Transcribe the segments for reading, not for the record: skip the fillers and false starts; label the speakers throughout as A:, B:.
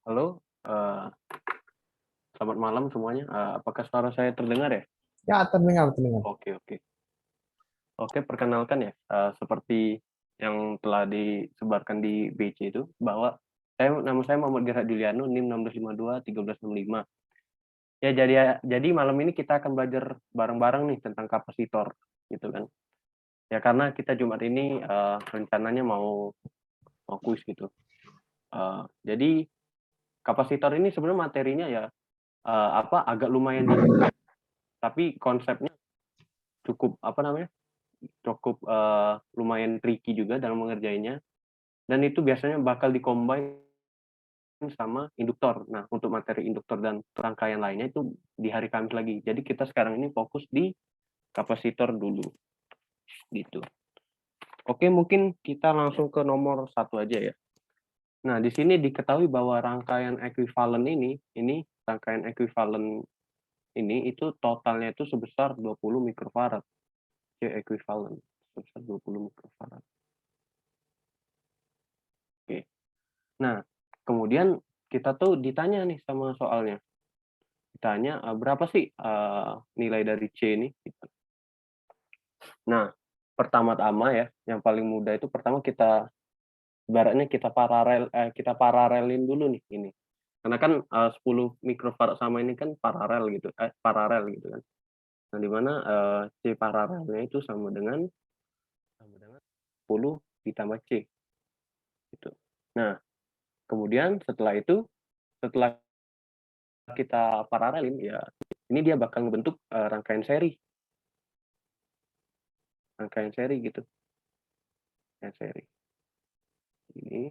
A: Halo, selamat malam semuanya. Apakah suara saya terdengar ya?
B: Ya, terdengar, terdengar.
A: Oke, oke. Oke, perkenalkan ya, seperti yang telah disebarkan di BC itu, bahwa nama saya Muhammad Gerhard Juliano, NIM 1652 1365. Ya, jadi malam ini kita akan belajar bareng-bareng nih tentang kapasitor, gitu kan. Ya, karena kita Jumat ini rencananya mau kuis gitu. Jadi kapasitor ini sebenarnya materinya ya agak lumayan dikit, tapi konsepnya cukup cukup lumayan tricky juga dalam mengerjainya, dan itu biasanya bakal dikombin sama induktor. Nah, untuk materi induktor dan rangkaian lainnya itu di hari Kamis lagi. Jadi kita sekarang ini fokus di kapasitor dulu, gitu. Oke, mungkin kita langsung ke nomor satu aja ya. Nah, di sini diketahui bahwa rangkaian ekuivalen ini rangkaian ekuivalen ini itu totalnya itu sebesar 20 mikrofarad. C ekuivalen sebesar 20 mikrofarad. Oke. Nah, kemudian kita tuh ditanya nih sama soalnya. Ditanya, berapa sih nilai dari C ini? Gitu. Nah, pertama-tama ya, yang paling mudah itu pertama ibaratnya kita paralelin dulu nih ini. Karena kan 10 mikrofarad sama ini kan paralel gitu kan. Nah, di mana C paralelnya itu sama dengan 10 ditambah C gitu. Nah, kemudian setelah kita paralelin ya, ini dia bakal ngebentuk rangkaian seri gitu, rangkaian seri. Ini,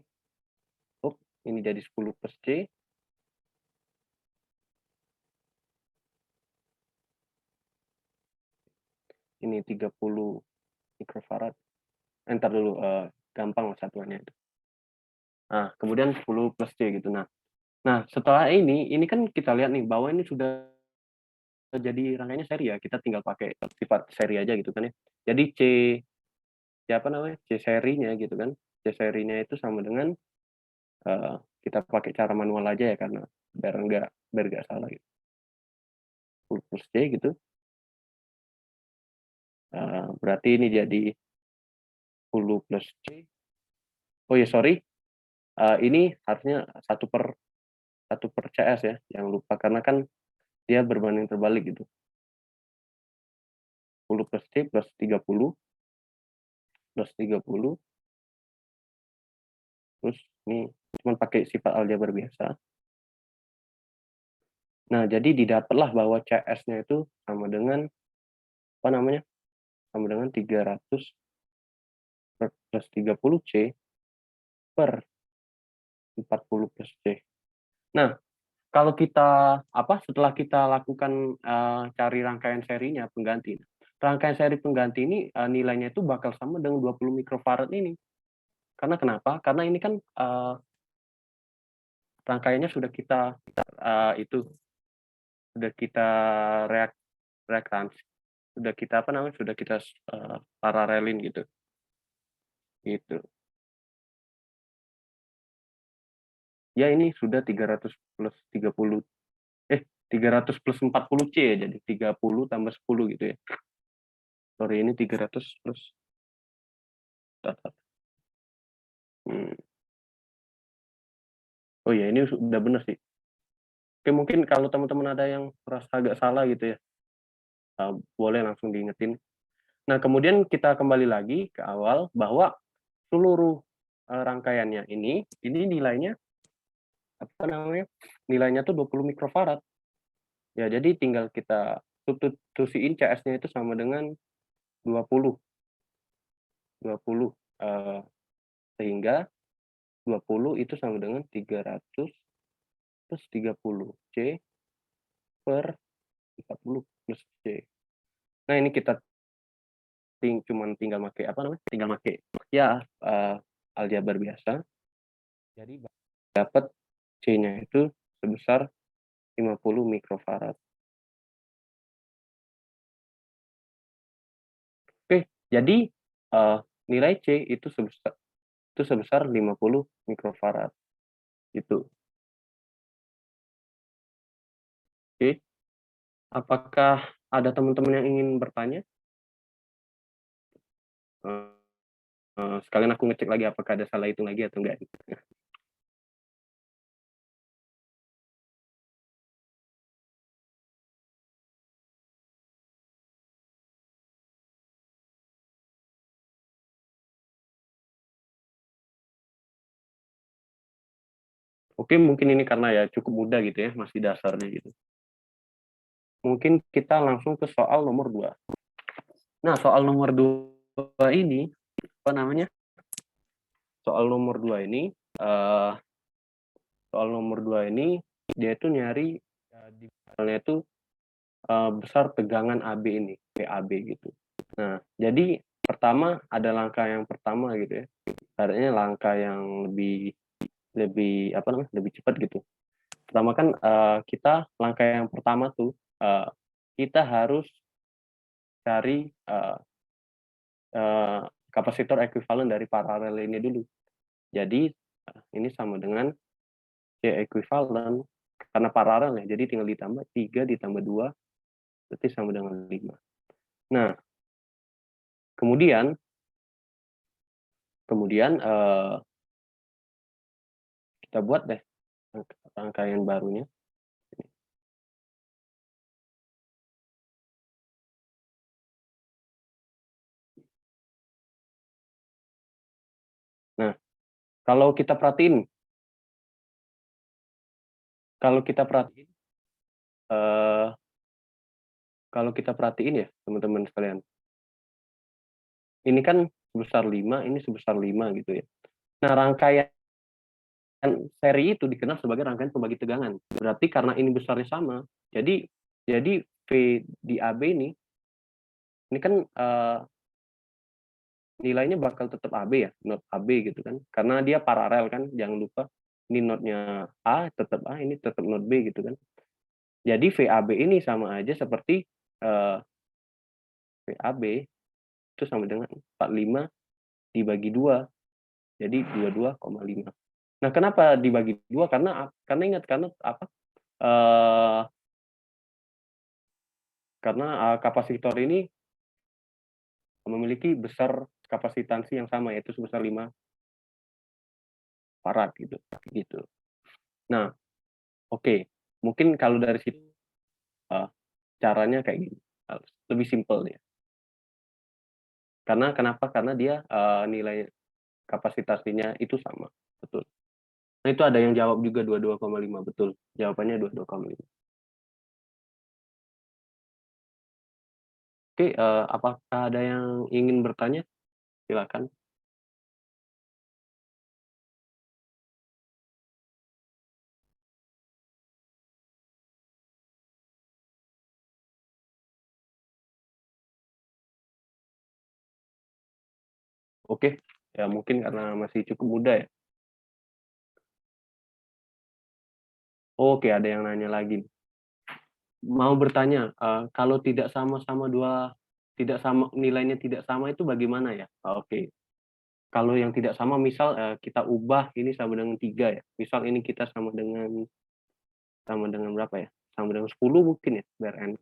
A: ini jadi 10 plus C, ini 30 mikrofarad. Entar dulu, gampang lah satuannya itu. Nah, kemudian 10 plus C gitu. Nah, setelah ini kan kita lihat nih bahwa ini sudah jadi rangkaiannya seri ya. Kita tinggal pakai sifat seri aja gitu kan ya. Jadi C serinya gitu kan. C serinya itu sama dengan kita pakai cara manual aja ya, karena biar nggak salah gitu. 10 plus C gitu. Berarti ini jadi 10 plus C. Oh ya, sorry. Ini harusnya satu per CS ya, yang lupa karena kan dia berbanding terbalik gitu. 10 plus C plus 30 terus ini cuma pakai sifat aljabar biasa. Nah, jadi didapatlah bahwa CS-nya itu sama dengan sama dengan 300 plus 30 C per 40 plus C. Nah, kalau setelah kita lakukan cari rangkaian serinya pengganti. Rangkaian seri pengganti ini nilainya itu bakal sama dengan 20 mikrofarad ini. Karena kenapa? Karena ini kan rangkaiannya sudah kita reaktans, sudah kita paralelin gitu. Gitu. Ya, ini sudah 300 plus 30 300 plus 40 C ya, jadi 30 tambah 10 gitu ya. Sorry, ini 300 plus hmm. Oh ya, ini sudah benar sih. Oke, mungkin kalau teman-teman ada yang merasa agak salah gitu ya, boleh langsung diingetin. Nah, kemudian kita kembali lagi ke awal bahwa seluruh rangkaiannya ini nilainya tuh 20 mikrofarad. Ya, jadi tinggal kita substitusiin CS-nya itu sama dengan 20. 20 sehingga 20 itu sama dengan 300 plus 30 C per 40 plus C. Nah, ini kita tinggal pakai ya aljabar biasa. Jadi dapat C-nya itu sebesar 50 mikrofarad. Oke, jadi nilai C itu itu sebesar 50 mikrofarad. Itu. Oke. Apakah ada teman-teman yang ingin bertanya? Sekalian aku ngecek lagi apakah ada salah hitung lagi atau enggak. Oke, mungkin ini karena ya cukup mudah gitu ya, masih dasarnya gitu. Mungkin kita langsung ke soal nomor 2. Nah, soal nomor 2 ini, apa namanya? Soal nomor 2 ini, soal nomor 2 ini, dia itu nyari, di misalnya itu, besar tegangan AB ini, PAB gitu. Nah, jadi pertama, ada langkah yang pertama gitu ya, artinya langkah yang lebih lebih apa namanya, lebih cepat gitu. Pertama kan, kita langkah yang pertama tuh, kita harus cari, eee, kapasitor ekuivalen dari paralel ini dulu. Jadi, ini sama dengan C ekuivalen karena paralel ya, jadi tinggal ditambah 3 ditambah 2 berarti sama dengan 5. Nah, kemudian kemudian, kita buat deh rangkaian barunya. Nah, kalau kita perhatiin kalau kita perhatiin, eee, kalau kita perhatiin ya teman-teman sekalian, ini kan sebesar 5, ini sebesar 5 gitu ya. Nah, rangkaian seri itu dikenal sebagai rangkaian pembagi tegangan. Berarti karena ini besarnya sama, jadi V di AB ini kan, nilainya bakal tetap AB ya, not AB gitu kan. Karena dia paralel kan, jangan lupa ini notnya A tetap A, ini tetap not B gitu kan. Jadi VAB ini sama aja seperti, VAB itu sama dengan 45 dibagi 2, jadi 22,5. Nah, kenapa dibagi 2? Karena ingat, karena apa, eee, karena, kapasitor ini memiliki besar kapasitansi yang sama, yaitu sebesar 5 farad gitu, gitu. Nah, oke, mungkin kalau dari situ, eee, caranya kayak gini, lebih simpel ya. Karena kenapa? Karena dia, nilai kapasitasinya itu sama, betul. Nah, itu ada yang jawab juga 22,5, betul, jawabannya 22,5. Oke, apakah ada yang ingin bertanya? Silakan. Oke, ya mungkin karena masih cukup muda ya. Oke, ada yang nanya lagi. Mau bertanya, kalau tidak sama nilainya tidak sama itu bagaimana ya? Oke. Kalau yang tidak sama misal, kita ubah ini sama dengan 3 ya, misal ini kita sama dengan berapa ya, sama dengan 10 mungkin ya, biar enak.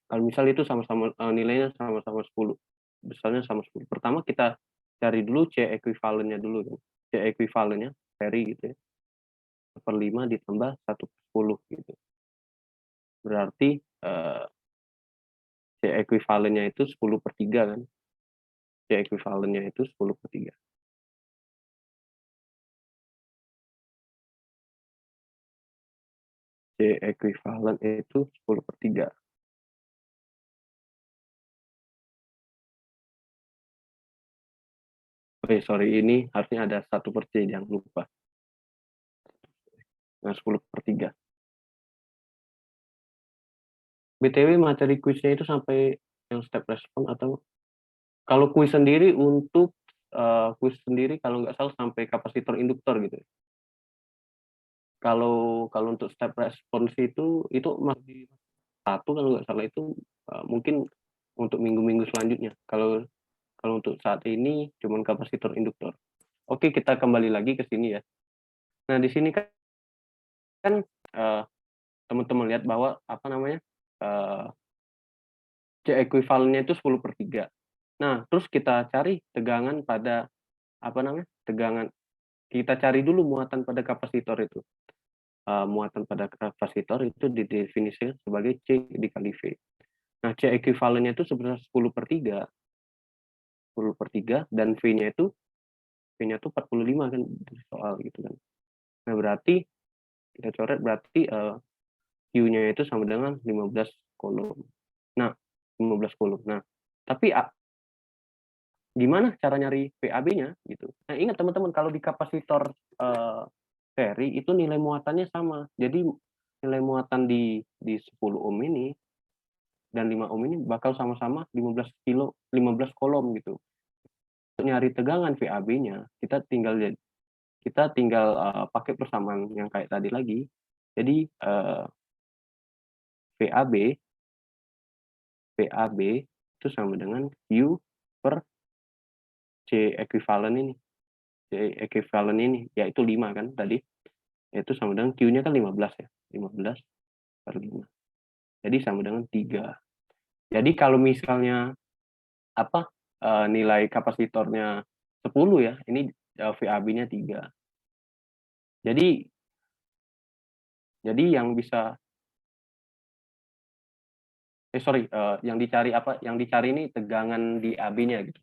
A: Kalau misal itu sama-sama, nilainya sama-sama 10, besarnya sama 10. Pertama kita cari dulu C ekuivalennya dulu kan, C ekuivalennya seri gitu ya, 1/5 ditambah 1/10 gitu. Berarti, C ekuivalennya itu 10/3 kan, C ekuivalennya itu 10/3. C ekuivalen itu 10/3. Sorry, ini harusnya ada 1/C, jangan lupa. Nah, 10/3. BTW materi kuisnya itu sampai yang step respon atau kalau kuis sendiri untuk, kuis sendiri kalau nggak salah sampai kapasitor induktor gitu ya. Kalau kalau untuk step respons itu masih satu kalau nggak salah itu, mungkin untuk minggu-minggu selanjutnya. Kalau Kalau untuk saat ini cuman kapasitor induktor. Oke, kita kembali lagi ke sini ya. Nah, di sini kan teman-teman lihat bahwa apa namanya? C ekuivalennya itu 10/3. Nah, terus kita cari tegangan pada apa namanya? Tegangan kita cari dulu muatan pada kapasitor itu. Muatan pada kapasitor itu didefinisikan sebagai C dikali V. Nah, C ekuivalennya itu sebesar 10/3, 10/3 dan V-nya itu 45 kan soal gitu kan. Nah, berarti kita coret berarti Q-nya itu sama dengan 15 kolom. Nah, 15 kolom. Nah, tapi gimana cara nyari VAB-nya gitu. Nah, ingat teman-teman kalau di kapasitor seri itu nilai muatannya sama. Jadi nilai muatan di 10 ohm ini dan 5 ohm ini bakal sama-sama 15 kolom gitu. Untuk nyari tegangan VAB-nya, kita tinggal pakai persamaan yang kayak tadi lagi. Jadi VAB itu sama dengan Q per C ekuivalen ini. C ekuivalen ini yaitu 5 kan tadi. Yaitu sama dengan Q-nya kan 15 ya. 15 per 5. Jadi sama dengan 3. Jadi kalau misalnya apa nilai kapasitornya 10 ya, ini VAB-nya 3. Jadi yang bisa yang dicari apa? Yang dicari ini tegangan di AB-nya gitu.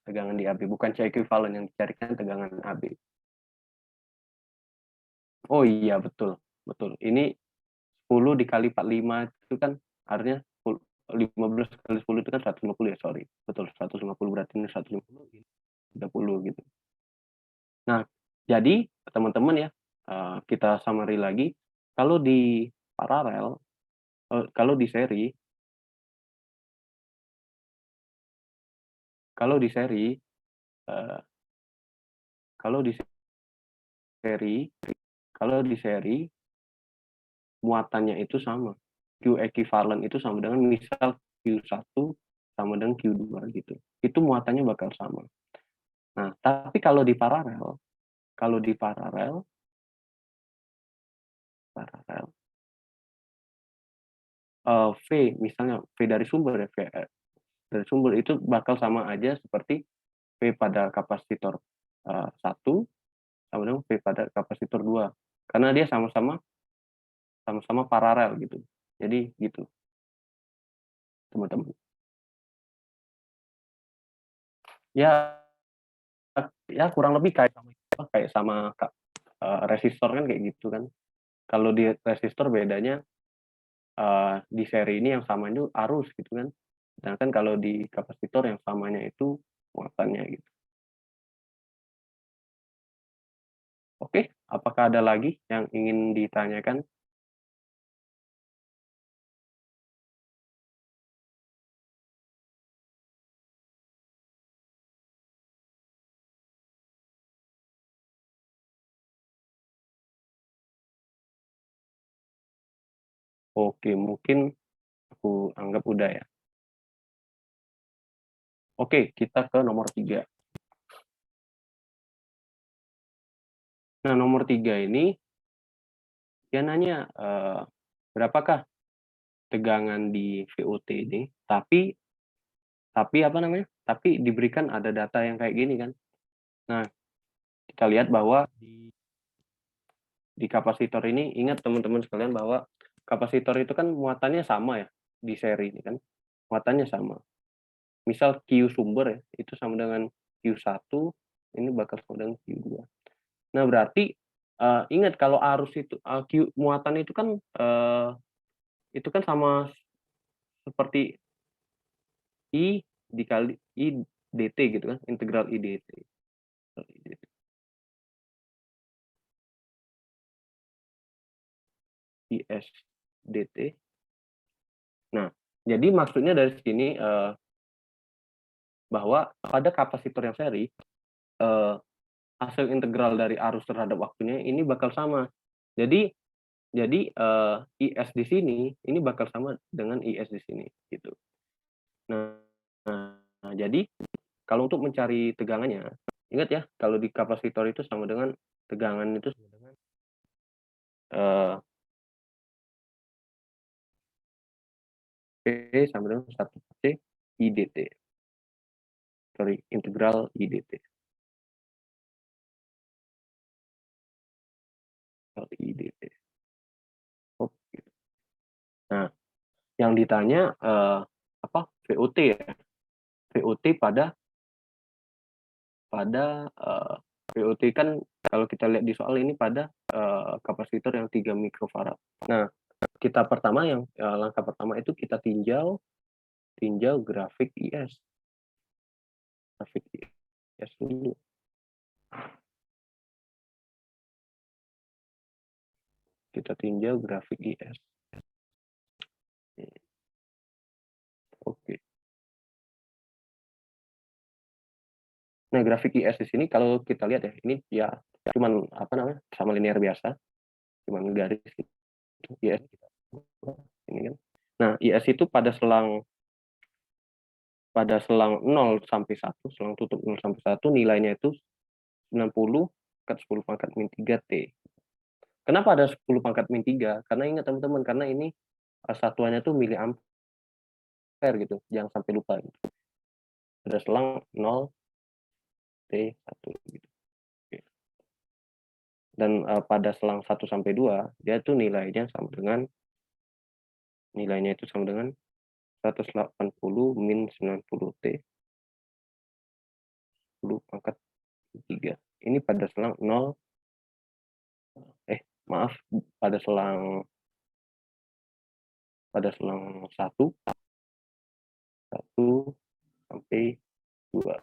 A: Tegangan di AB, bukan C ekuivalen yang dicarikan tegangan AB. Oh iya betul, betul. Ini 10 dikali 45 itu kan artinya 15 kali 10 itu kan 150 ya, sorry. Betul, 150 berarti ini 150, ini 30 gitu. Nah, jadi teman-teman ya, kita summary lagi, kalau di paralel, kalau di seri, kalau di seri, eh, kalau di seri, kalau di seri muatannya itu sama. Q equivalent itu sama dengan misal Q1 sama dengan Q2 gitu. Itu muatannya bakal sama. Nah, tapi kalau di paralel, paralel V misalnya V dari sumber ya, V dari sumber itu bakal sama aja seperti V pada kapasitor 1 sama dengan V pada kapasitor 2. Karena dia sama-sama paralel gitu. Jadi gitu, teman-teman. Ya ya kurang lebih kayak sama resistor kan kayak gitu kan. Kalau di resistor bedanya di seri ini yang sama itu arus gitu kan. Sedangkan kalau di kapasitor yang samanya itu muatannya gitu. Oke, apakah ada lagi yang ingin ditanyakan? Oke, mungkin aku anggap udah ya. Oke, kita ke nomor 3. Nah, nomor 3 ini dia nanya berapakah tegangan di VOT ini, tapi apa namanya? Tapi diberikan ada data yang kayak gini kan. Nah, kita lihat bahwa di kapasitor ini, ingat teman-teman sekalian bahwa kapasitor itu kan muatannya sama ya di seri ini kan. Muatannya sama. Misal Q sumber ya, itu sama dengan Q1, ini bakal sama dengan Q2. Nah, berarti ingat kalau arus itu muatan itu kan sama seperti I dikali I dt gitu kan, integral I dt. IS dt. Nah, jadi maksudnya dari sini bahwa pada kapasitor yang seri hasil integral dari arus terhadap waktunya ini bakal sama. Jadi IS di sini ini bakal sama dengan IS di sini gitu. Nah, jadi kalau untuk mencari tegangannya, ingat ya, kalau di kapasitor itu sama dengan tegangan itu sama dengan P sama dengan 1 C IDT. Sorry, integral IDT. IDT. Oke. Nah, yang ditanya apa? VOT ya. VOT pada VOT kan kalau kita lihat di soal ini pada kapasitor yang 3 mikrofarad. Nah, kita pertama yang langkah pertama itu kita tinjau grafik IS. Grafik IS dulu. Kita tinjau grafik IS. Oke. Nah, grafik IS di sini kalau kita lihat ya, ini ya cuman apa namanya? Sama linear biasa. Cuman garis gitu. IS ini kan. Nah, IS itu pada selang 0 sampai 1, selang tutup 0 sampai 1 nilainya itu 90 kat 10 pangkat min 3 T. Kenapa ada 10 pangkat min 3? Karena ingat teman-teman, karena ini satuannya tuh miliampere gitu. Jangan sampai lupa gitu. Ada selang 0 T1 gitu. Dan pada selang 1 sampai 2, dia tuh nilainya itu sama dengan 180 min 90 T 10 pangkat 3. Ini pada selang 0 maaf, pada selang 1 sampai 2.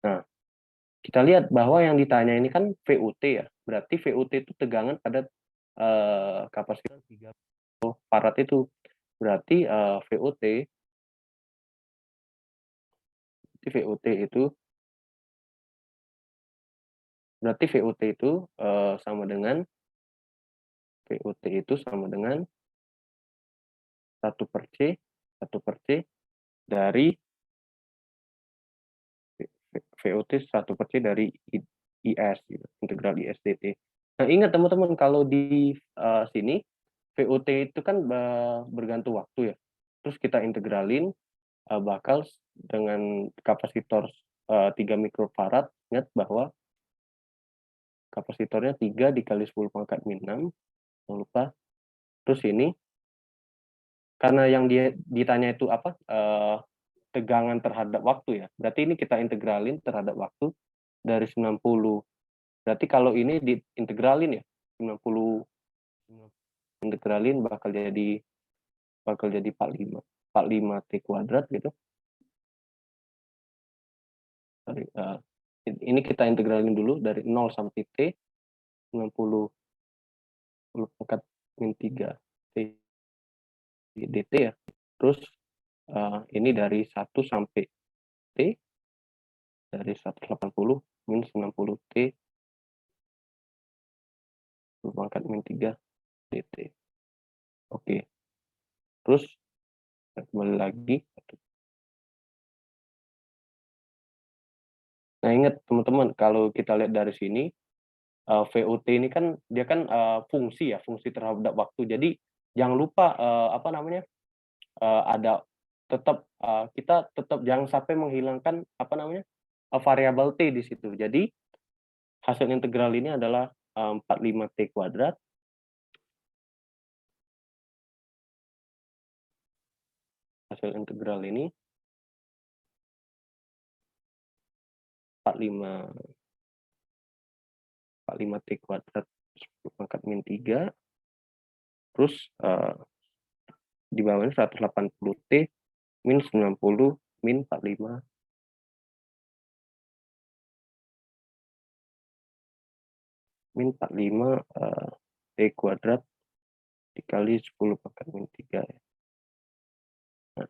A: Nah, kita lihat bahwa yang ditanya ini kan VUT ya. Berarti VUT itu tegangan pada kapasitor 3 farad itu. Berarti VUT itu sama dengan 1 per C dari VUT 1 per C dari IS gitu, integral IS dt. Nah, ingat teman-teman kalau di sini VUT itu kan bergantung waktu ya. Terus kita integralin bakal dengan kapasitor 3 mikrofarad. Ingat bahwa kapasitornya 3 dikali 10 pangkat min 6. Jangan lupa. Terus ini karena yang dia ditanya itu apa? Tegangan terhadap waktu ya. Berarti ini kita integralin terhadap waktu dari 90. Berarti kalau ini diintegralin ya, 90 integralin bakal jadi 45 T kuadrat gitu. Ini kita integralin dulu dari 0 sampai T 90 pangkat min 3 T dt ya. Terus ini dari 1 sampai T dari 180 min 90 T pangkat min 3 dt. Oke. Terus kembali lagi. Nah, ingat teman-teman, kalau kita lihat dari sini VOT ini kan dia kan fungsi terhadap waktu. Jadi jangan lupa ada tetap kita tetap jangan sampai menghilangkan variabel T di situ. Jadi hasil integral ini adalah 45 T kuadrat. Hasil integral ini 45 T kuadrat 10 pangkat min 3. Terus di bawahnya 180 T min 90 min 45 T kuadrat dikali 10 pangkat min 3 ya. Nah,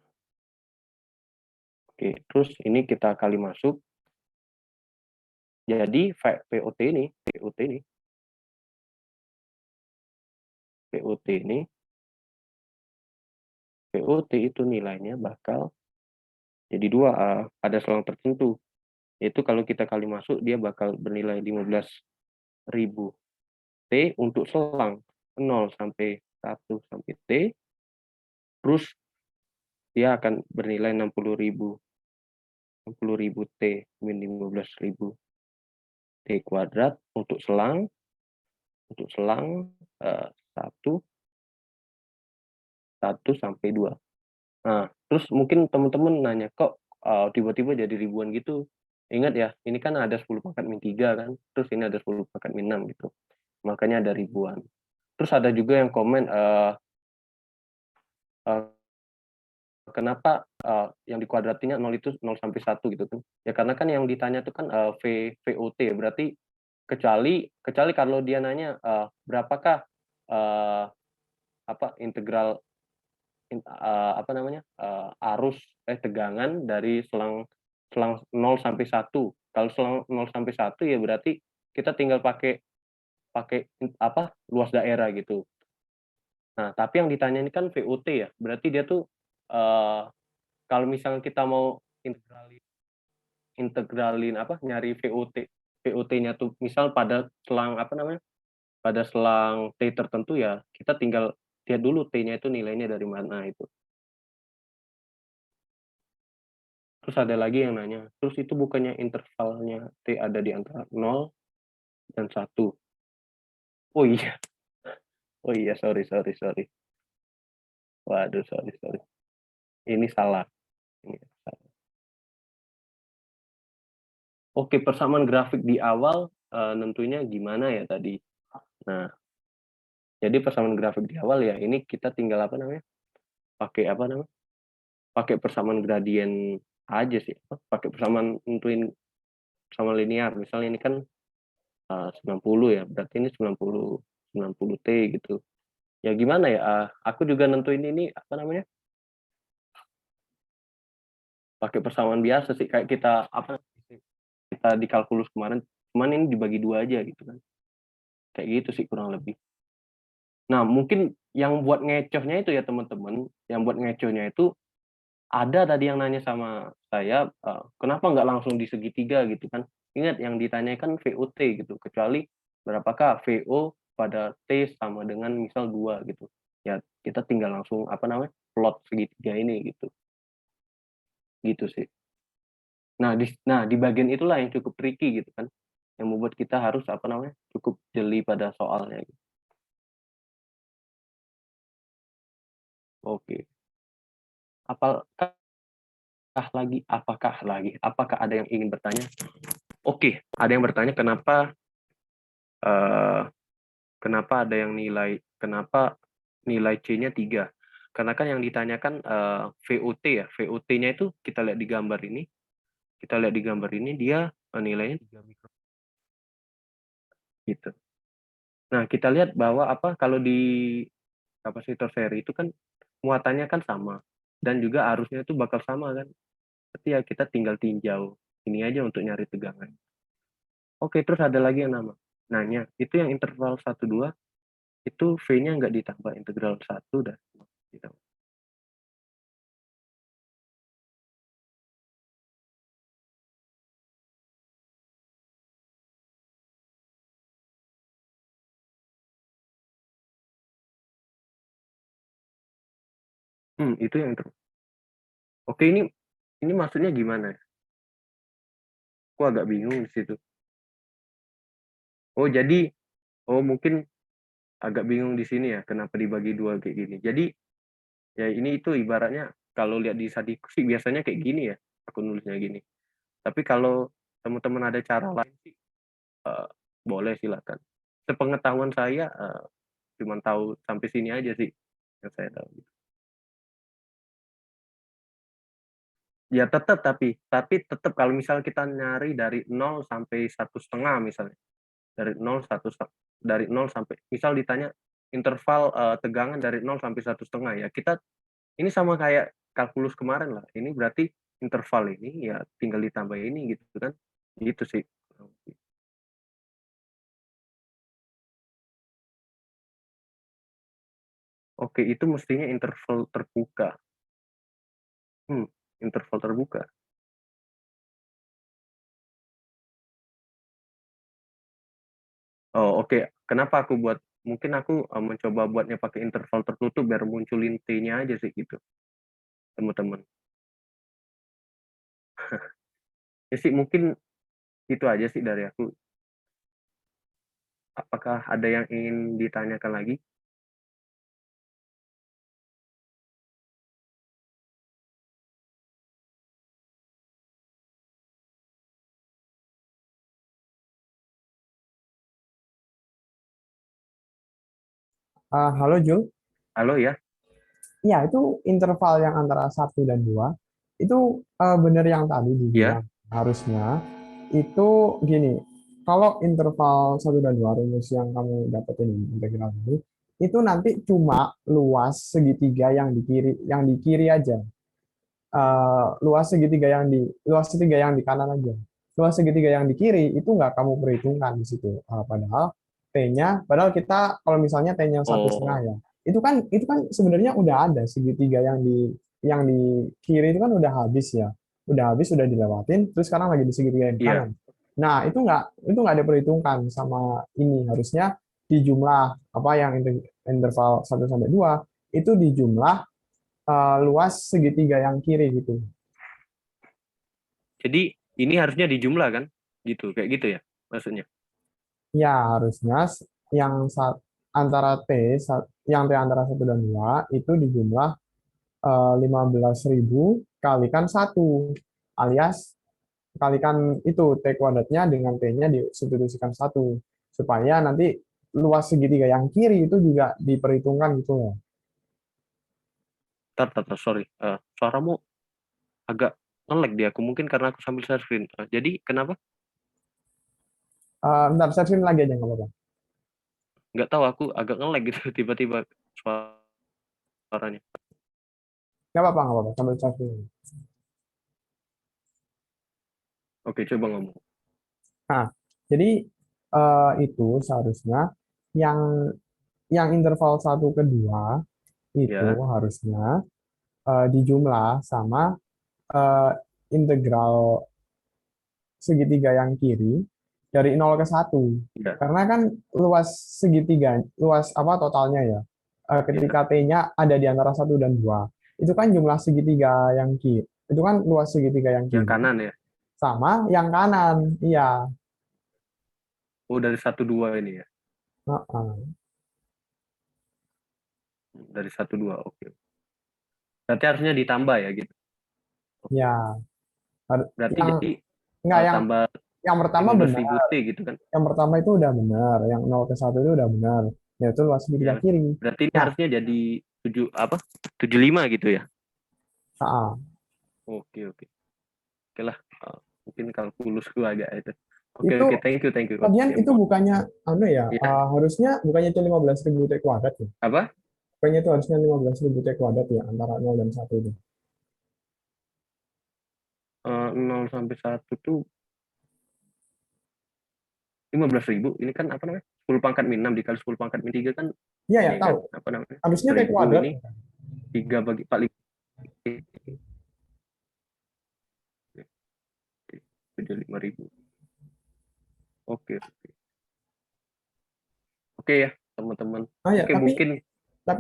A: oke, terus ini kita kali masuk. Jadi VOT itu nilainya bakal Jadi 2, ada selang tertentu. Itu kalau kita kali masuk dia bakal bernilai 15.000 T untuk selang 0 sampai 1 sampai T, terus dia akan bernilai 60.000 T min 15.000 T kuadrat untuk selang 1 sampai 2. Nah, terus mungkin teman-teman nanya, "Kok, tiba-tiba jadi ribuan gitu?" Ingat ya, ini kan ada 10 pangkat min 3 kan, terus ini ada 10 pangkat min 6 gitu, makanya ada ribuan. Terus ada juga yang komen, eee, kenapa, yang dikuadratinya 0 itu 0 sampai 1 gitu kan. Ya karena kan yang ditanya itu kan, VOT ya, berarti kecuali kecuali kalau dia nanya, berapakah, eee, integral apa namanya, tegangan dari selang selang 0 sampai 1. Kalau selang 0 sampai 1 ya berarti kita tinggal pakai pakai luas daerah gitu. Nah, tapi yang ditanya ini kan VOT ya, berarti dia tuh, eee, kalau misalnya kita mau integralin integralin nyari VOT-nya tuh misal pada selang pada selang T tertentu ya, kita tinggal lihat dulu T-nya itu nilainya dari mana itu. Terus ada lagi yang nanya, "Terus itu bukannya intervalnya T ada di antara 0 dan 1?" Oh iya oh iya, sorry sorry sorry. Waduh, sorry sorry. Ini salah ini salah. Oke, persamaan grafik di awal, nentuinnya gimana ya tadi? Nah, jadi persamaan grafik di awal ya ini kita tinggal pakai pakai persamaan gradien aja sih, pakai persamaan nentuin persamaan linear. Misalnya ini kan, 90 ya, berarti ini 90 T gitu. Ya gimana ya, aku juga nentuin ini, pakai persamaan biasa sih, kayak kita kita di kalkulus kemarin, cuman ini dibagi 2 aja gitu kan, kayak gitu sih kurang lebih. Nah mungkin yang buat ngecohnya itu ya teman-teman, yang buat ngecohnya itu, ada tadi yang nanya sama saya, kenapa nggak langsung di segitiga gitu kan. Ingat yang ditanyakan VOT gitu, kecuali berapakah VO pada T sama dengan misal 2 gitu. Ya kita tinggal langsung plot segitiga ini gitu, gitu sih. Nah di bagian itulah yang cukup tricky gitu kan, yang membuat kita harus cukup jeli pada soalnya gitu. Oke. Apakah ada yang ingin bertanya? Oke, ada yang bertanya eee, kenapa nilai C-nya 3? Karena kan yang ditanyakan, VOT ya, VOT-nya itu kita lihat di gambar ini dia, nilainya 3 gitu. Nah, kita lihat bahwa kalau di kapasitor seri itu kan muatannya kan sama, dan juga arusnya itu bakal sama kan. Berarti ya kita tinggal tinjau ini aja untuk nyari tegangan. Oke, terus ada lagi yang nanya, itu yang interval 1, 2 itu V-nya nggak ditambah integral 1 dan gitu. Itu yang oke, ini maksudnya gimana? Aku agak bingung di situ. Oh jadi mungkin agak bingung di sini ya, kenapa dibagi 2 kayak gini. Jadi, ya ini itu ibaratnya kalau lihat di statistiku sih biasanya kayak gini ya, aku nulisnya gini. Tapi kalau teman-teman ada cara lain sih, eee, boleh silakan. Sepengetahuan saya, cuman tahu sampai sini aja sih, yang saya tahu. Ya tetap tapi tetap kalau misalnya kita nyari dari 0 sampai 1,5 misalnya, dari 0, 0 sampai misal ditanya interval, tegangan dari 0 sampai 1,5 ya kita ini sama kayak kalkulus kemarin lah, ini berarti interval ini ya tinggal ditambah ini gitu kan, gitu sih. Oke, itu mestinya interval terbuka. Hmm. interval terbuka. Oh, oke. Kenapa aku buat, mungkin aku mencoba buatnya pakai interval tertutup biar munculin T-nya aja sih gitu, teman-teman. Ya sih, mungkin itu aja sih dari aku. Apakah ada yang ingin ditanyakan lagi?
B: Halo Jul,
A: Halo ya?
B: ya itu interval yang antara 1 dan 2 itu benar yang tadi
A: Ya?
B: dibilang harusnya itu gini, kalau interval 1 dan 2 rumus yang kamu dapetin ini integral ini itu nanti cuma luas segitiga yang di kiri aja. Luas segitiga yang di kanan aja. Luas segitiga yang di kiri itu nggak kamu perhitungkan di situ. Padahal kita kalau misalnya T-nya 1,5
A: Oh,
B: ya, itu kan sebenarnya udah ada segitiga yang di kiri itu kan udah habis, udah dilewatin, terus sekarang lagi di segitiga yang di
A: iya.
B: kanan. Nah, itu nggak diperhitungkan sama ini. Harusnya dijumlah apa yang interval 1 sampai 2 itu dijumlah luas segitiga yang kiri gitu.
A: Jadi ini harusnya dijumlah kan? Gitu, kayak gitu ya maksudnya.
B: Ya, harusnya yang antara yang T antara 1 dan 2 itu dijumlah 15.000 kalikan 1 alias kalikan itu T kuadratnya dengan T-nya disubstitusikan 1 supaya nanti luas segitiga yang kiri itu juga diperhitungkan gitu loh.
A: Tar, sorry. Suaramu agak nge-lag di aku. Mungkin karena aku sambil share screen. Jadi kenapa?
B: Bentar, saya film lagi aja nggak apa-apa.
A: Nggak tahu, aku agak nge-lag gitu tiba-tiba suaranya.
B: Nggak apa-apa, sambil saya film.
A: Oke, coba ngomong.
B: Nah, jadi itu seharusnya yang interval 1 ke 2 itu
A: Ya,
B: harusnya dijumlah sama eh, integral segitiga yang kiri dari 0 ke 1.
A: ya,
B: Karena kan luas apa totalnya ya,
A: ya.
B: ketika T-nya ada di antara 1 dan 2, itu kan jumlah segitiga yang kiri, itu kan luas segitiga yang
A: Yang
B: kiri
A: kanan ya.
B: sama yang kanan, iya.
A: Oh, dari 1-2 ini ya.
B: Heeh.
A: Dari 1-2, oke. Berarti harusnya ditambah ya gitu. Oke.
B: Ya,
A: Berarti
B: yang
A: jadi
B: enggak
A: tambah
B: yang pertama benar.
A: 15.000 T gitu kan.
B: Yang pertama itu udah benar, yang 0 ke 1 itu udah benar, yaitu luas segitiga
A: Ya.
B: kiri.
A: Berarti ini
B: Nah,
A: harusnya jadi 7 apa? 75 gitu ya.
B: ah,
A: Oke, oke. Oke lah. Mungkin kalkulusku agak itu. Oke,
B: itu
A: oke, thank you Coach.
B: lagian
A: Ya,
B: itu bukannya anu ya,
A: ya.
B: harusnya bukannya itu 15.000 T kuadrat ya?
A: Apa?
B: Bukannya itu harusnya 15.000 T kuadrat ya antara 0 dan 1 itu.
A: 0 sampai 1 tuh 15.000. Ini kan apa namanya? 10 pangkat min 6 dikali 10 pangkat min 3 kan
B: Iya ya,
A: ini
B: tahu.
A: kan apa namanya?
B: Harusnya T
A: 1000
B: kuadrat.
A: ini 3 bagi 4 jadi 5.000. Oke, oke. Oke ya, teman-teman.
B: Ah ya,
A: Oke,
B: tapi
A: mungkin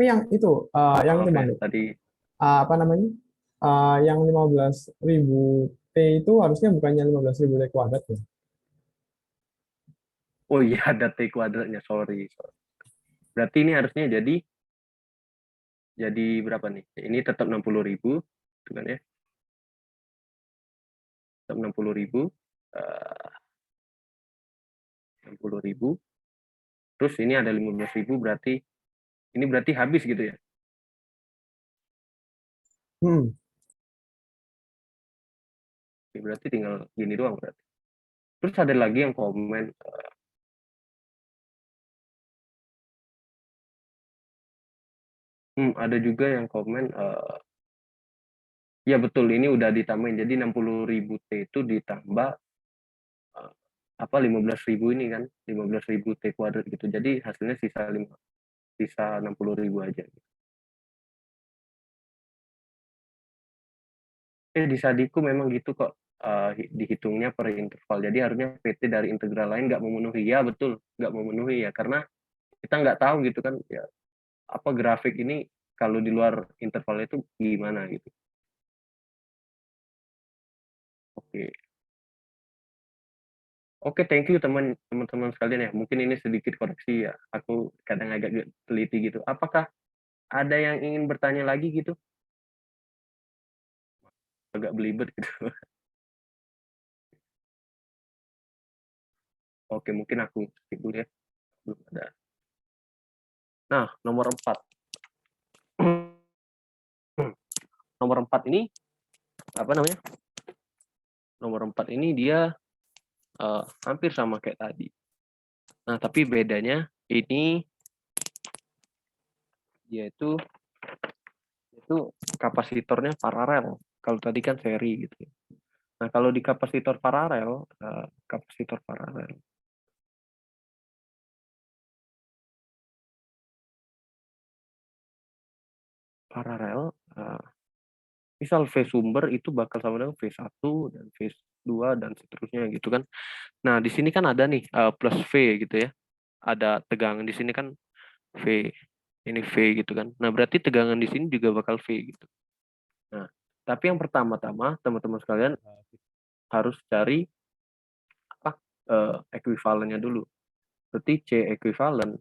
B: yang itu, yang itu
A: oke
B: Bang,
A: tadi.
B: apa namanya? Yang 15.000 T itu harusnya bukannya 15.000 T kuadrat ya?
A: Oh iya, ada T kuadratnya, sorry. Berarti ini harusnya jadi berapa nih? Ini tetap 60.000, kan ya? Tetap 60.000, 60.000. Terus ini ada 15.000, berarti ini berarti habis gitu ya?
B: Hmm,
A: Oke, berarti tinggal gini doang berarti. Terus ada lagi yang komen, ada juga yang komen, ya betul ini udah ditambahin. Jadi 60.000 T itu ditambah eh, apa 15.000 ini kan, 15.000 T kuadrat gitu. Jadi hasilnya sisa 60.000 aja. Di Sadiku memang gitu kok, dihitungnya per interval. Jadi harusnya PT dari integral lain nggak memenuhi. Ya betul, nggak memenuhi ya, karena kita nggak tahu gitu kan, ya apa grafik ini kalau di luar interval itu gimana gitu. Oke. Oke, thank you teman-teman sekalian ya. Mungkin ini sedikit koreksi ya. Aku kadang agak teliti gitu. Apakah ada yang ingin bertanya lagi gitu? Agak belibet gitu. Oke, mungkin aku skip dulu ya. Belum ada. Nah, nomor 4. Nomor 4 ini apa namanya? Nomor 4 ini dia hampir sama kayak tadi. Nah, tapi bedanya ini yaitu kapasitornya paralel. Kalau tadi kan seri gitu. Nah, kalau di kapasitor paralel, paralel, misal V sumber itu bakal sama dengan V1 dan V2 dan seterusnya gitu kan. Nah, di sini kan ada nih plus V gitu ya. Ada tegangan di sini kan V, ini V gitu kan. Nah, berarti tegangan di sini juga bakal V gitu. Nah, tapi yang pertama-tama teman-teman sekalian harus cari apa ekuivalennya dulu. Berarti C ekuivalen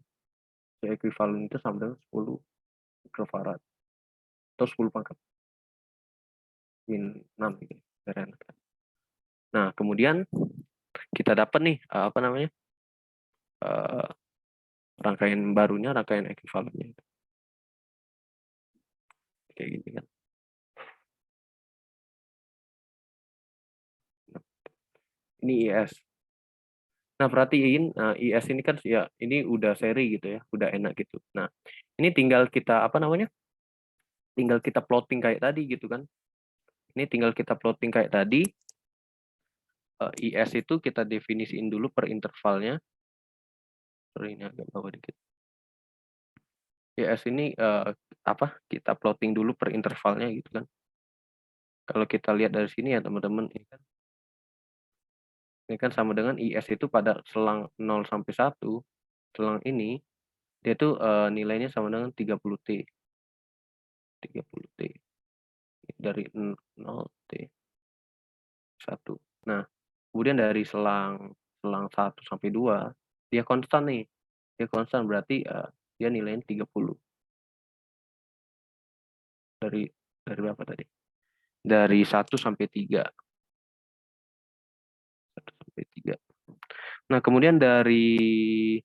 A: itu sama dengan 10 mikrofarad atau 10 pangkat min 6 gitu. Nah, kemudian kita dapat nih apa namanya? Rangkaian barunya, rangkaian ekuivalennya. Kayak gini kan. Ini IS. Nah, perhatiin, IS ini kan ya ini udah seri gitu ya, udah enak gitu. Nah, ini tinggal kita apa namanya? Tinggal kita plotting kayak tadi gitu kan. Ini tinggal kita plotting kayak tadi. IS itu kita definisiin dulu per intervalnya. Sorry, ini agak bawah dikit. IS ini apa? Kita plotting dulu per intervalnya gitu kan. Kalau kita lihat dari sini ya teman-teman, ini kan sama dengan IS itu pada selang 0 sampai 1, selang ini dia tuh nilainya sama dengan 30T. 30T dari 0 T 1. Nah, kemudian dari selang 1 sampai 2 dia konstan nih. Dia konstan berarti dia nilainya 30. Dari berapa tadi? Dari 1 sampai 3. 1 sampai 3. Nah, kemudian dari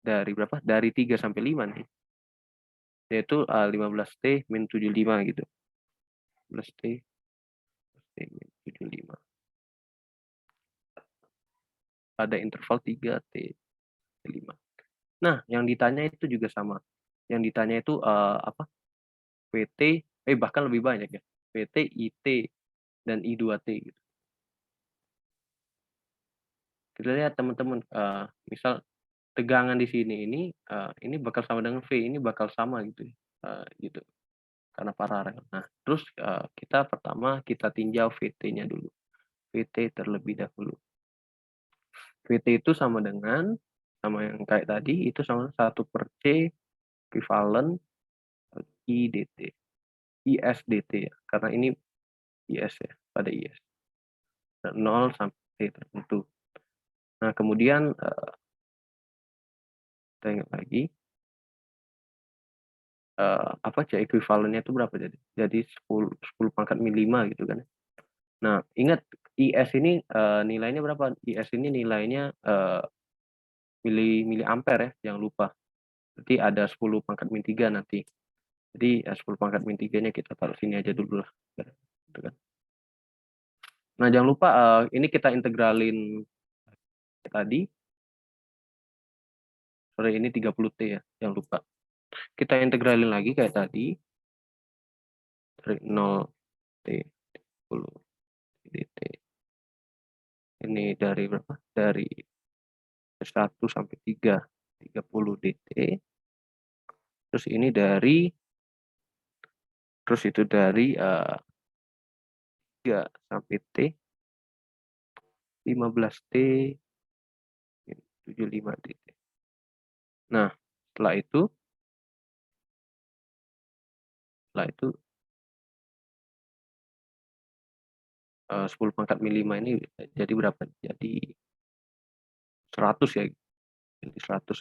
A: berapa? Dari 3 sampai 5 nih. Yaitu 15T min 75 gitu. 15T min 75. Ada interval 3T 5. Nah, yang ditanya itu juga sama. Yang ditanya itu apa? PT, bahkan lebih banyak ya. PT, IT, dan I2T gitu. Kita lihat teman-teman, misal tegangan di sini ini bakal sama dengan V, ini bakal sama gitu, gitu. Karena paralel. Nah, terus kita pertama kita tinjau VT-nya dulu. VT terlebih dahulu. VT itu sama yang kayak tadi itu sama 1/C ekuivalen IDT. ISDT ya, karena ini IS ya, pada IS. 0 sampai T tertentu. Nah, kemudian kita ingat lagi, apa C ekuivalennya itu berapa jadi? Jadi 10 pangkat min 5 gitu kan. Nah, ingat IS ini nilainya berapa? IS ini nilainya mili ampere ya, jangan lupa. Berarti ada 10 pangkat min 3 nanti. Jadi 10 pangkat min 3-nya kita taruh sini aja dulu lah. Gitu kan. Nah, jangan lupa ini kita integralin tadi. Sorry, ini 30T ya, jangan lupa. Kita integralin lagi kayak tadi. Dari 0T 10 dt. Ini dari berapa? Dari 1 sampai 3, 30 dt. Terus ini dari, terus itu dari 3 sampai T, 15T, 75T. Nah, setelah itu 10 pangkat mi 5 ini jadi berapa? Jadi 100 ya. Jadi 100.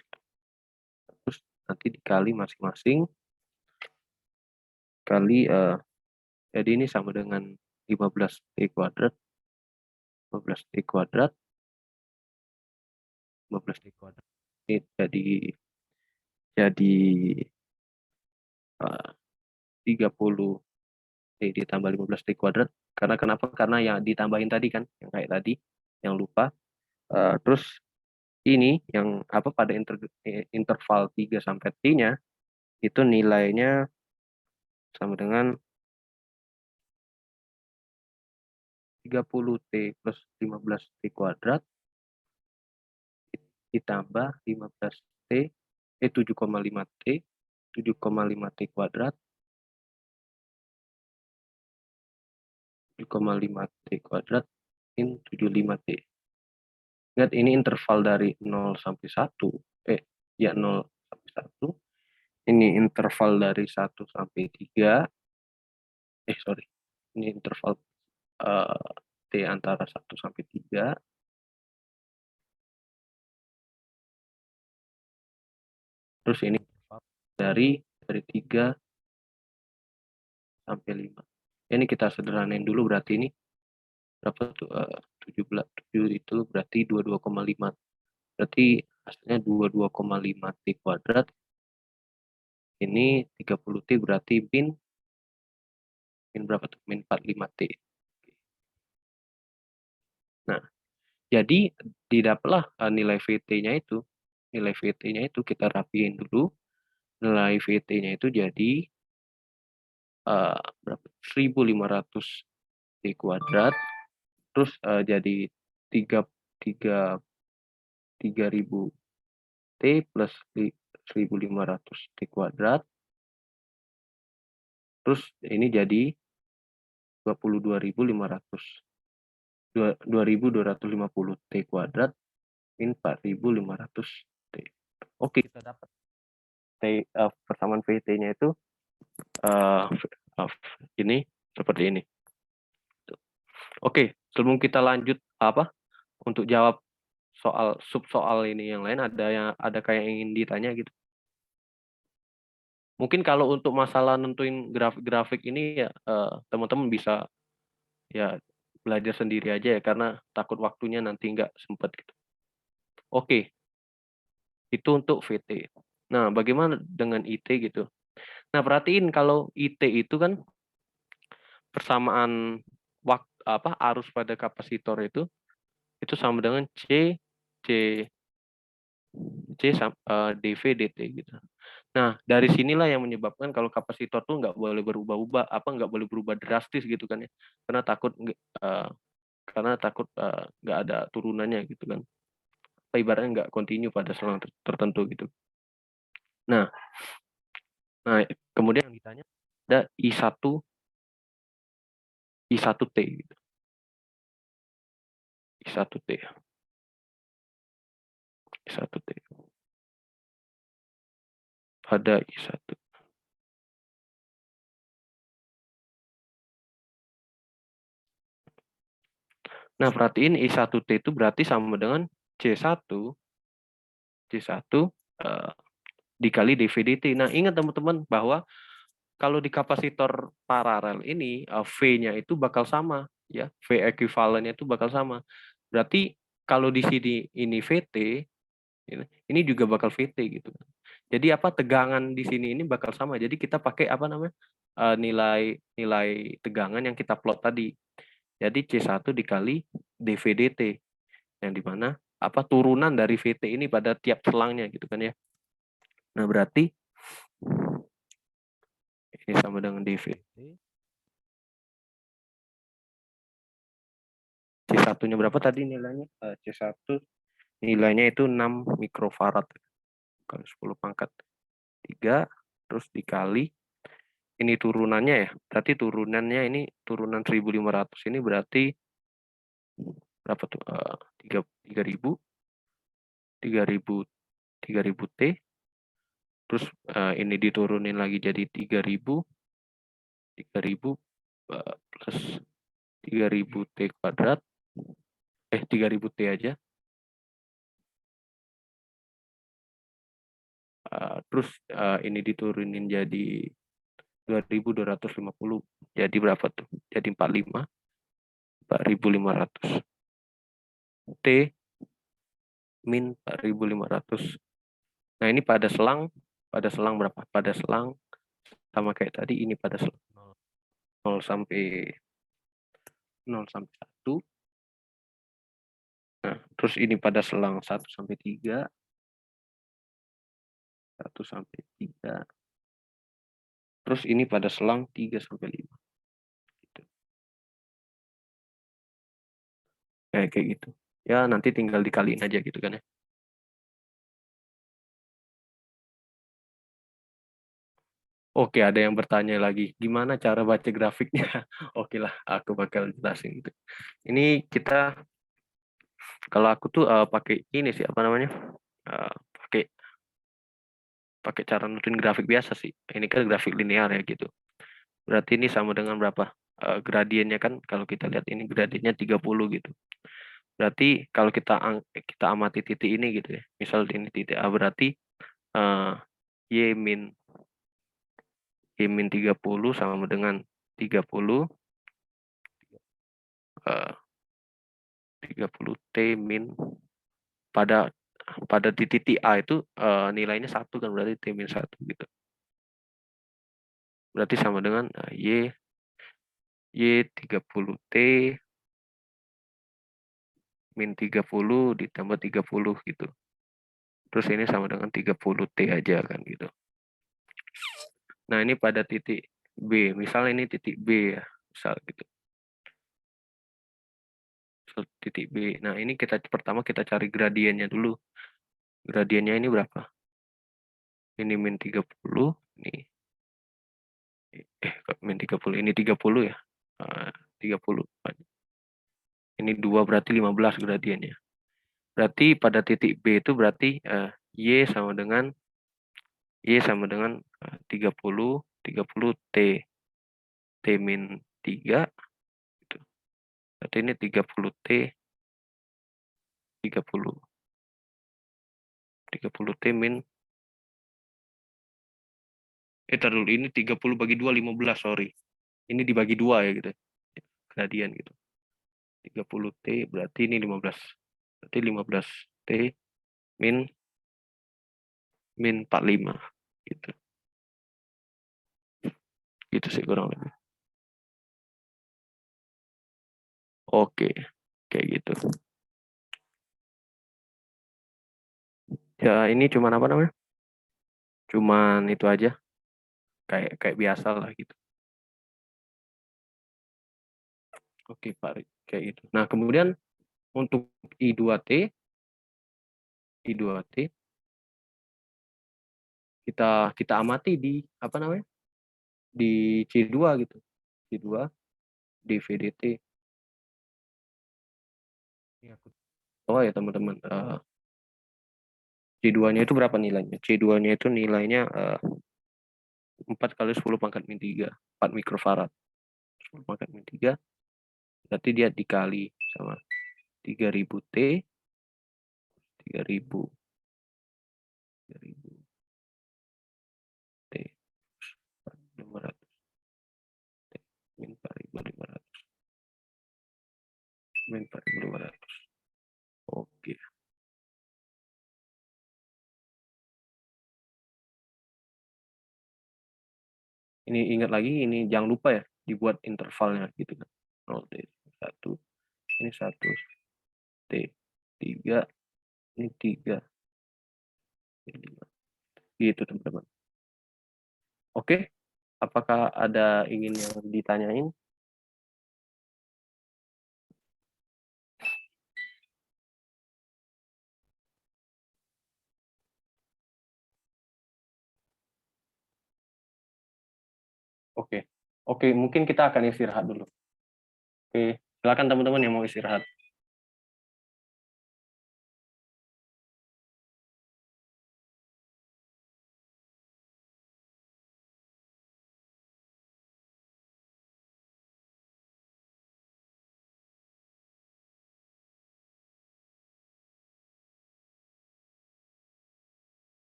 A: Terus nanti dikali masing-masing kali jadi ini sama dengan 15T kuadrat, 15T kuadrat, 15T kuadrat. Ini jadi 30T ditambah 15T kuadrat. Karena kenapa? Karena yang ditambahin tadi kan, yang kayak tadi, yang lupa. Terus ini yang apa pada interval 3 sampai T-nya itu nilainya sama dengan 30T plus 15T kuadrat ditambah 15T 7,5T 7,5T kuadrat 7,5T kuadrat min 75T. Ingat ini interval dari 0 sampai 1. Ya 0 sampai 1. Ini interval dari 1 sampai 3. Sorry. Ini interval T antara 1 sampai 3. Terus ini dari 3 sampai 5. Ini kita sederhanain dulu, berarti ini berapa tuh? 17 7 itu berarti 22,5. Berarti hasilnya 22,5T kuadrat. Ini 30T berarti min berapa tuh? Min 45T. Nah, jadi didapatlah nilai VT-nya itu. Nilai VT-nya itu kita rapiin dulu. Nilai VT-nya itu jadi berapa? 1500T kuadrat. Terus jadi 3000 T plus 1500 T kuadrat. Terus ini jadi 2250 T kuadrat min 4500 T. Oke, kita dapat T persamaan VT-nya itu ini seperti ini. Oke, sebelum kita lanjut untuk jawab soal ini yang lain, ada kayak yang ingin ditanya gitu. Mungkin kalau untuk masalah nentuin grafik-grafik ini ya teman-teman bisa ya belajar sendiri aja ya, karena takut waktunya nanti nggak sempat gitu. Oke, itu untuk VT. Nah, bagaimana dengan IT gitu? Nah, perhatiin kalau IT itu kan persamaan arus pada kapasitor itu sama dengan C dV dt gitu. Nah, dari sinilah yang menyebabkan kalau kapasitor tuh nggak boleh berubah-ubah, nggak boleh berubah drastis gitu kan ya, karena takut nggak ada turunannya gitu kan. Ibaratnya nggak kontinu pada selang tertentu gitu. Nah, kemudian yang ditanya ada I1T gitu. I1T. I1T. Ada I1. Nah, perhatiin I1T itu berarti sama dengan C1 dikali dV/dt. Nah, ingat teman-teman bahwa kalau di kapasitor paralel ini V-nya itu bakal sama ya, V ekuivalennya itu bakal sama. Berarti kalau di sini ini VT, ini juga bakal VT gitu. Jadi tegangan di sini ini bakal sama. Jadi kita pakai nilai tegangan yang kita plot tadi. Jadi C1 dikali dV/dt, yang dimana turunan dari VT ini pada tiap selangnya gitu kan ya. Nah, berarti ini sama dengan dV/dt. C1-nya berapa tadi nilainya? C1 nilainya itu 6 mikrofarad kali 10 pangkat 3, terus dikali ini turunannya ya, berarti turunannya ini turunan 1.500 ini berarti berapa tuh? 3.000, 3.000, 3.000 T, terus ini diturunin lagi jadi 3.000, 3.000 plus 3.000 T kuadrat, 3.000 T aja, terus ini diturunin jadi 2.250, jadi berapa tuh? Jadi 4.500 T min 4.500. Nah ini pada selang berapa? Pada selang sama kayak tadi, ini pada selang 0 sampai 1. Nah, terus ini pada selang 1 sampai 3, 1 sampai 3. Terus ini pada selang 3 sampai 5. Gitu. Kayak gitu. Ya, nanti tinggal dikaliin aja gitu kan ya. Oke, ada yang bertanya lagi, gimana cara baca grafiknya? Oke lah, aku bakal jelasin gitu. Ini kita, kalau aku tuh pakai ini sih, apa namanya? Pakai pakai cara nutuin grafik biasa sih. Ini kan grafik linear ya gitu. Berarti ini sama dengan berapa? Gradiennya kan kalau kita lihat ini gradiennya 30 gitu. Berarti kalau kita amati titik ini gitu ya. Misal ini titik A, berarti Y min 30 sama dengan 30 T min pada di titik A itu nilainya 1 kan, berarti T min 1 gitu. Berarti sama dengan Y 30 T min 30 ditambah 30 gitu. Terus ini sama dengan 30 T aja kan gitu. Nah, ini pada titik B. Misal ini titik B ya. Misal gitu. Titik B. Nah, ini pertama kita cari gradiennya dulu. Gradiennya ini berapa? Ini min 30, ini min 30, ini 30 ya. 30. Ini 2 berarti 15 gradiennya. Berarti pada titik B itu berarti Y sama dengan 30 T min 3 gitu. Berarti ini 30 T 30 T min dulu, ini 30 bagi 2 15, sorry. Ini dibagi 2 ya gitu. Gradien gitu. 30 T berarti ini 15. Berarti 15 T min 45 gitu. Gitu sih kurang lebih. Oke. Kayak gitu. Ya, ini cuman apa namanya? Cuman itu aja. Kayak biasa lah gitu. Oke, Pak. Kayak gitu. Nah, kemudian untuk I2T kita amati di apa namanya? Di C2 gitu. C2 di VDT. Ini aku tahu ya teman-teman. C2-nya itu berapa nilainya? C2-nya itu nilainya 4 kali 10 pangkat min 3. 4 mikrofarad. 10 pangkat min 3. Berarti dia dikali sama 3000 T. 3000 T 500 T min 4500 min 4500. Oke. Ini ingat lagi, ini jangan lupa ya dibuat intervalnya gitu kan. 0 T 1, ini 1 T 3, ini 3, ini 5. Gitu teman-teman. Oke, apakah ada ingin yang ditanyain? Oke. Oke, mungkin kita akan istirahat dulu. Oke, silakan teman-teman yang mau istirahat.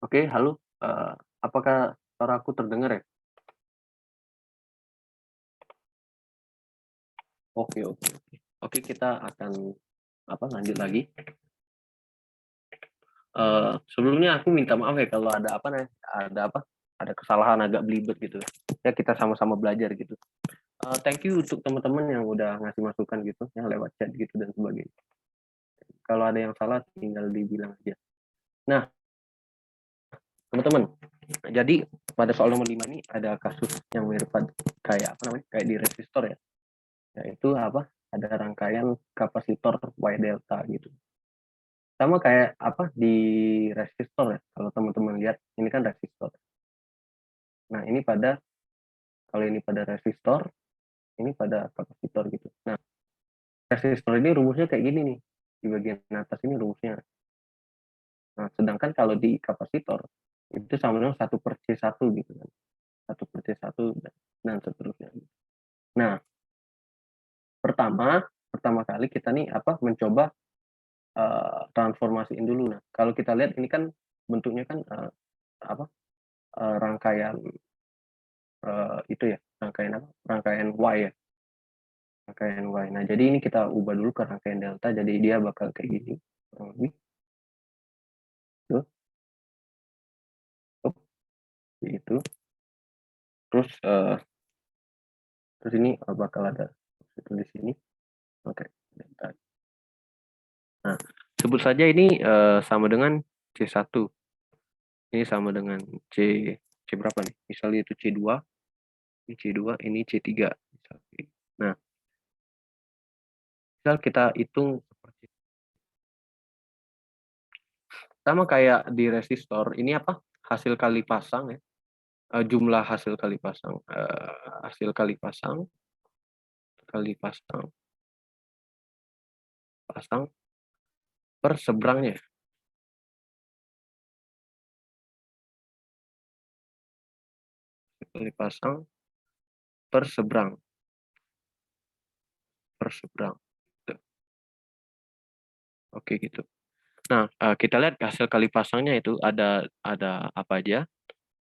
A: Oke, halo. Apakah suara aku terdengar ya? Oke, oke, oke. Oke, kita akan lanjut lagi. Sebelumnya aku minta maaf ya kalau ada ada kesalahan agak belibet gitu. Ya kita sama-sama belajar gitu. Thank you untuk teman-teman yang udah ngasih masukan gitu, yang lewat chat gitu dan sebagainya. Kalau ada yang salah tinggal dibilang aja. Nah, teman-teman, jadi pada soal nomor 5 ini ada kasus yang mirip kayak kayak di resistor ya. Yaitu ada rangkaian kapasitor Y delta gitu. Sama kayak di resistor ya. Kalau teman-teman lihat, ini kan resistor. Nah, kalau ini pada resistor, ini pada kapasitor gitu. Nah, resistor ini rumusnya kayak gini nih. Di bagian atas ini rumusnya. Nah, sedangkan kalau di kapasitor, itu sama dengan 1/C1 gitu kan. 1/C1 dan seterusnya. Nah, pertama kali kita nih mencoba transformasiin dulu. Nah, kalau kita lihat ini kan bentuknya kan rangkaian itu ya, rangkaian Y ya, rangkaian Y. Nah, jadi ini kita ubah dulu ke rangkaian delta, jadi dia bakal kayak gini. Kurang lebih. Tuh, tuh, itu. Terus ini bakal ada di sini. Oke, delta. Nah, sebut saja ini sama dengan C1. Ini sama dengan C berapa nih? Misalnya itu C2, ini C2, ini C3. Nah, misal kita hitung seperti sama kayak di resistor, ini hasil kali pasang ya. Jumlah hasil kali pasang, pasang per seberangnya, kali pasang per seberang. Gitu. Oke gitu. Nah, kita lihat hasil kali pasangnya itu ada apa aja.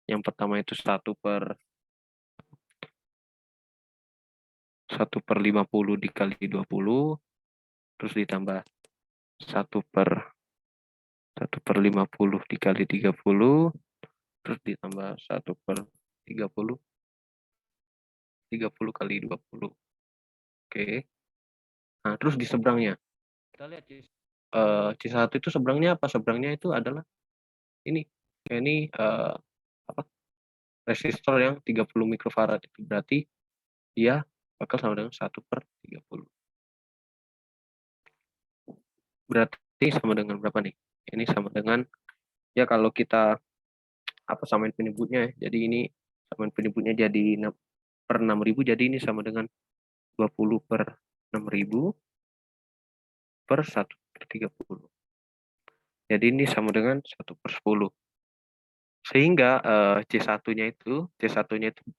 A: Yang pertama itu 1/50 dikali 20, terus ditambah 1/50 dikali 30, terus ditambah 1/30 kali 20. Oke. Nah, terus di seberangnya. Kita lihat C1 itu seberangnya apa? Seberangnya itu adalah ini. Ini resistor yang 30 mikrofarad. Itu berarti dia bakal sama dengan 1/30. Berarti sama dengan berapa nih? Ini sama dengan, ya kalau kita samain penyebutnya ya. Jadi ini samain penyebutnya jadi 6/6000, jadi ini sama dengan 20/6000 per 1/30. Jadi ini sama dengan 1/10. Sehingga C1-nya itu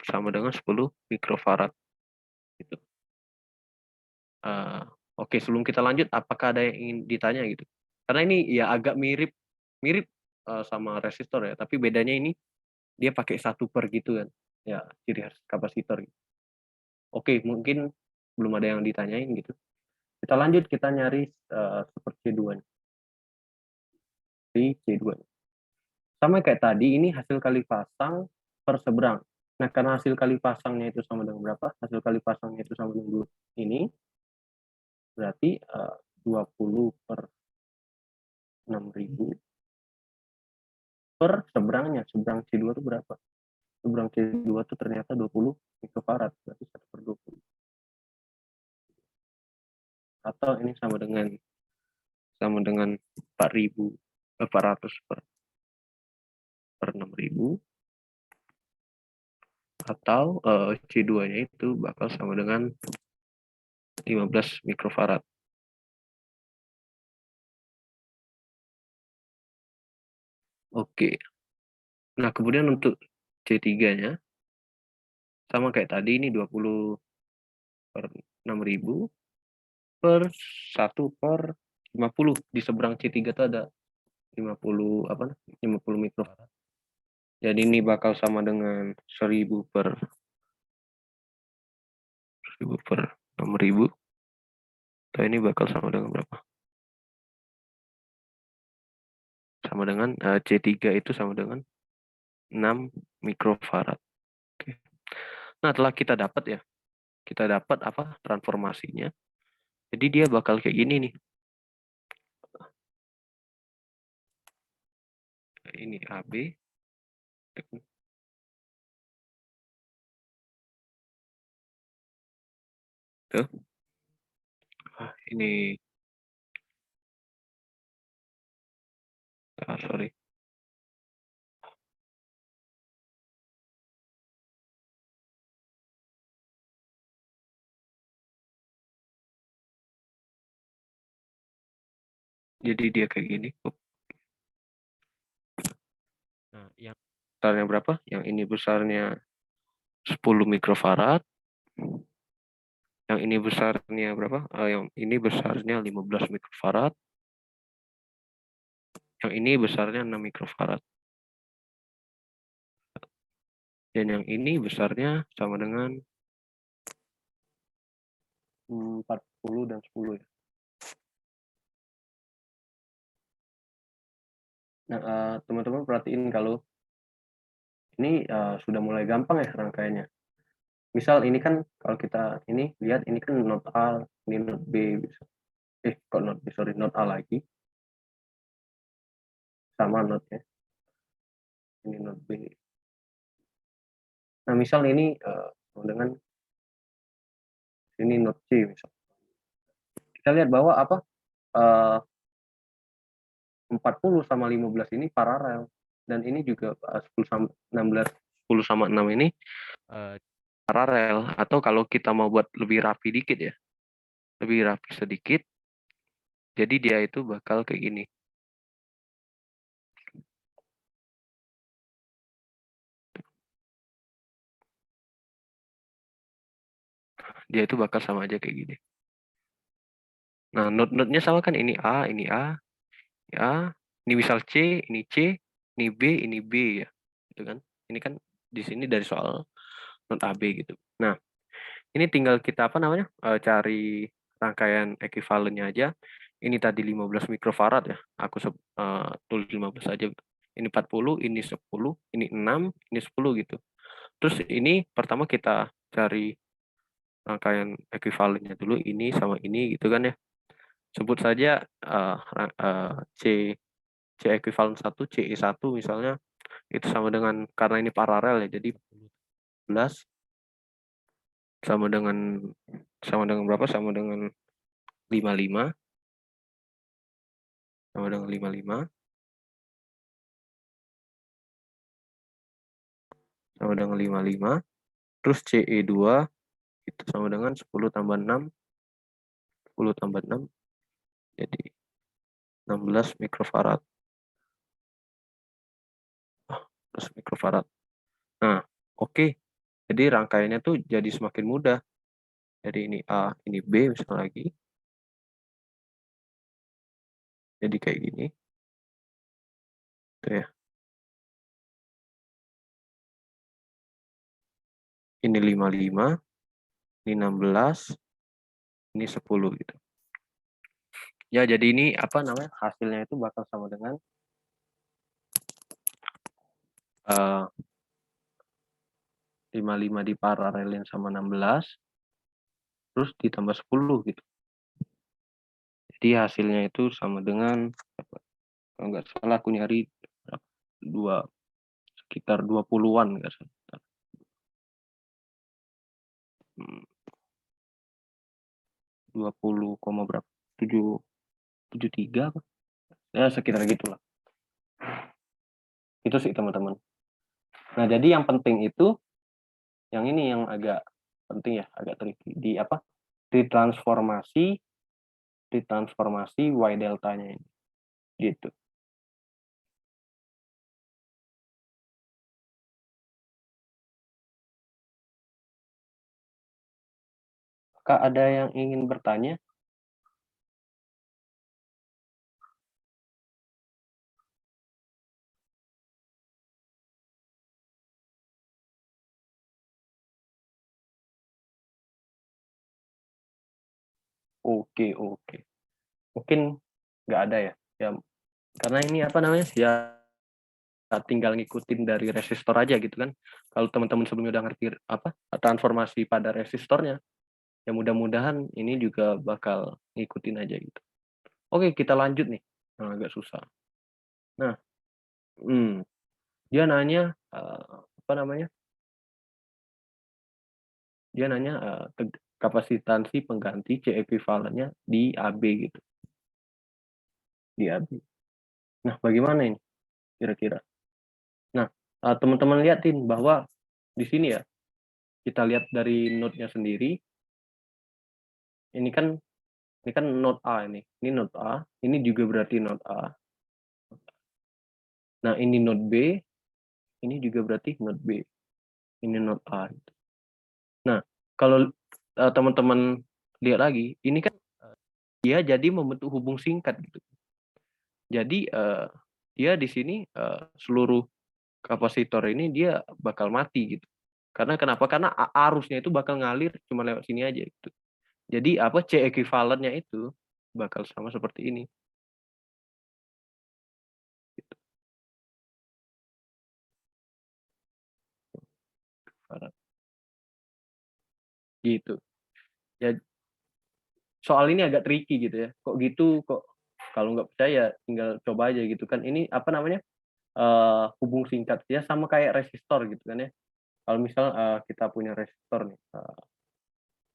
A: sama dengan 10 mikrofarad. Gitu. Oke, sebelum kita lanjut, apakah ada yang ingin ditanya gitu? Karena ini ya agak mirip sama resistor ya, tapi bedanya ini dia pakai 1/, gitu kan. Ya, ciri khas kapasitor. Gitu. Oke, mungkin belum ada yang ditanyain gitu. Kita lanjut, kita nyari seperti C2. C2. Sama kayak tadi, ini hasil kali pasang per seberang. Nah, karena hasil kali pasangnya itu sama dengan berapa? Hasil kali pasangnya itu sama dengan ini. Berarti 20/6000 per seberangnya. Seberang C2 itu berapa? Seberang C2 itu ternyata 20 mikrofarad. Berarti 1/20. Atau ini sama dengan 400 per 6000. Atau C2-nya itu bakal sama dengan 15 mikrofarad. Oke. Nah, kemudian untuk C3-nya sama kayak tadi, ini 20/6000 per 1/50. Di seberang C3 itu ada 50 mikrofarad. Jadi ini bakal sama dengan 1000 per 6000. Atau ini bakal sama dengan berapa? Sama dengan C3 itu sama dengan 6 mikrofarad. Oke. Nah, setelah kita dapat apa transformasinya. Jadi dia bakal kayak gini nih. Ini AB. Tuh. Ini sorry. Jadi dia kayak gini. Nah, yang besarnya berapa? Yang ini besarnya 10 mikrofarad. Yang ini besarnya berapa? Yang ini besarnya 15 mikrofarad. Yang ini besarnya 6 mikrofarad. Dan yang ini besarnya sama dengan 40 dan 10 ya. Nah, teman-teman perhatiin kalau ini sudah mulai gampang ya rangkaiannya. Misal ini kan kalau kita ini lihat ini kan not A, ini not B, kok not B, sorry, not A lagi sama not ya. Ini not B. Nah, misal ini dengan ini not C misal. Kita lihat bahwa apa? 40 sama 15 ini paralel dan ini juga 10 sama 16, 10 sama 6 ini paralel, atau kalau kita mau buat lebih rapi dikit ya, lebih rapi sedikit, jadi dia itu bakal kayak gini. Dia itu bakal sama aja kayak gini. Nah, not-notnya sama kan, ini A, ini A, ini A, ini misal C, ini B, ini B ya. Gitu kan. Ini kan di sini dari soal not AB gitu. Nah, ini tinggal kita apa namanya? Cari rangkaian ekuivalennya aja. Ini tadi 15 mikrofarad ya. Aku tulis 15 aja. Ini 40, ini 10, ini 6, ini 10 gitu. Terus ini pertama kita cari rangkaian ekuivalennya dulu, ini sama ini gitu kan ya. Sebut saja C ekuivalen 1, CE1 misalnya, itu sama dengan, karena ini paralel ya, jadi 11 sama dengan berapa? Sama dengan 55, sama dengan 55, sama dengan 55, terus CE2 itu sama dengan 10 tambah 6, 10 tambah 6, jadi 16 mikrofarad. 16 mikrofarad. Nah, oke. Jadi rangkaiannya tuh jadi semakin mudah. Jadi ini A, ini B misalnya lagi. Jadi kayak gini. Tuh ya. Ini 55, ini 16, ini 10 gitu. Ya, jadi ini apa namanya? Hasilnya itu bakal sama dengan 55 diparalelin sama 16, terus ditambah 10 gitu. Jadi hasilnya itu sama dengan, kalau nggak salah aku nyari sekitar 20-an nggak salah. 20, berapa? 73 apa? Ya sekitar gitulah. Itu sih teman-teman. Nah, jadi yang penting itu yang ini yang agak penting ya, agak tricky di apa? Ditransformasi Y deltanya ini. Gitu. Apakah ada yang ingin bertanya? Oke oke. Mungkin nggak ada ya? Ya, karena ini apa namanya, ya tinggal ngikutin dari resistor aja gitu kan. Kalau teman-teman sebelumnya udah ngerti apa, transformasi pada resistornya, ya mudah-mudahan ini juga bakal ngikutin aja gitu. Oke, kita lanjut nih. Nah, agak susah. Nah, hmm, dia nanya, apa namanya, dia nanya, kapasitansi pengganti C ekuivalennya di AB gitu, di AB. Nah, bagaimana ini kira-kira? Nah, teman-teman lihatin bahwa di sini ya, kita lihat dari node-nya sendiri, ini kan node A ini. Ini node A, ini juga berarti node A. Nah, ini node B, ini juga berarti node B. Ini node A. Nah, kalau teman-teman lihat lagi, ini kan dia jadi membentuk hubung singkat gitu. Jadi dia di sini seluruh kapasitor ini dia bakal mati gitu. Karena kenapa? Karena arusnya itu bakal ngalir cuma lewat sini aja gitu. Jadi apa C ekuivalennya itu bakal sama seperti ini. Gitu. Gitu. Ya, soal ini agak tricky gitu ya. Kok gitu? Kok kalau nggak percaya tinggal coba aja gitu kan. Ini apa namanya? Hubung singkat ya sama kayak resistor gitu kan ya. Kalau misal kita punya resistor nih,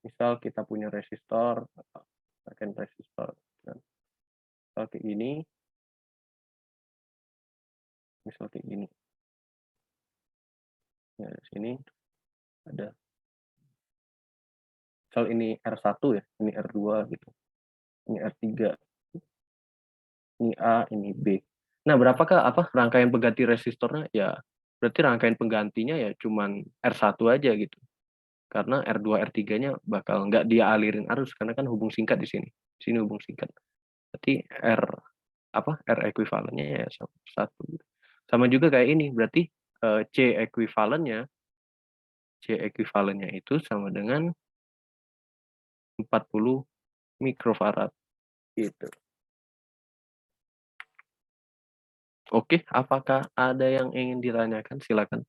A: misal kita punya resistor, pakai resistor, kan. Misal kayak gini, misal kayak gini. Ya, di sini ada, misal ini R1 ya, ini R2 gitu, ini R3, ini A, ini B. Nah, berapakah apa rangkaian pengganti resistornya? Ya, berarti rangkaian penggantinya ya cuman R1 aja gitu. Karena R2, R3-nya bakal nggak dia alirin arus karena kan hubung singkat di sini. Di sini hubung singkat. Berarti R ekuivalennya ya satu. Sama juga kayak ini, berarti ekuivalennya C ekuivalennya itu sama dengan 40 mikrofarad gitu. Oke, apakah ada yang ingin ditanyakan? Silakan.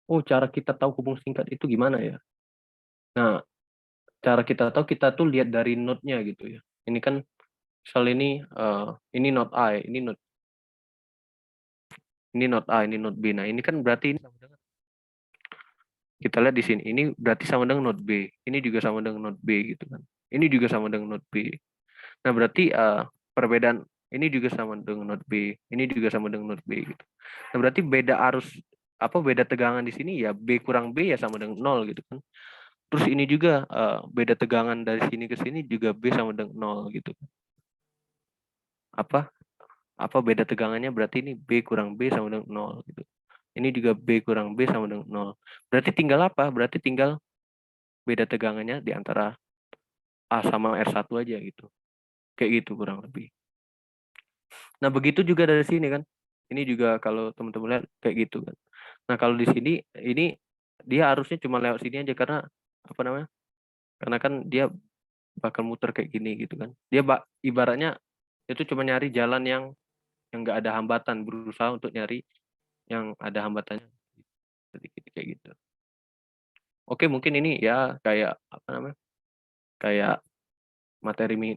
A: Oh, cara kita tahu hubung singkat itu gimana ya? Nah, cara kita tahu kita tuh lihat dari node-nya gitu ya. Ini kan misal ini node A, ya, ini node A, ini node B. Nah, ini kan berarti ini kita lihat di sini. Ini berarti sama dengan node B. Ini juga sama dengan node B gitu kan. Ini juga sama dengan node B. Nah, berarti perbedaan ini juga sama dengan node B. Ini juga sama dengan node B gitu. Nah, berarti beda arus apa beda tegangan di sini ya B kurang B ya sama dengan 0 gitu kan. Terus ini juga beda tegangan dari sini ke sini juga B sama dengan 0 gitu. Apa apa beda tegangannya berarti ini B kurang B sama dengan 0 gitu. Ini juga B kurang B sama dengan 0. Berarti tinggal apa? Berarti tinggal beda tegangannya di antara A sama R1 aja gitu. Kayak gitu kurang lebih. Nah, begitu juga dari sini kan. Ini juga kalau teman-teman lihat kayak gitu kan. Nah, kalau di sini ini dia harusnya cuma lewat sini aja karena apa namanya? Karena kan dia bakal muter kayak gini gitu kan. Dia ibaratnya itu cuma nyari jalan yang nggak ada hambatan, berusaha untuk nyari yang ada hambatannya sedikit kayak gitu. Oke, mungkin ini ya kayak apa namanya? Kayak materi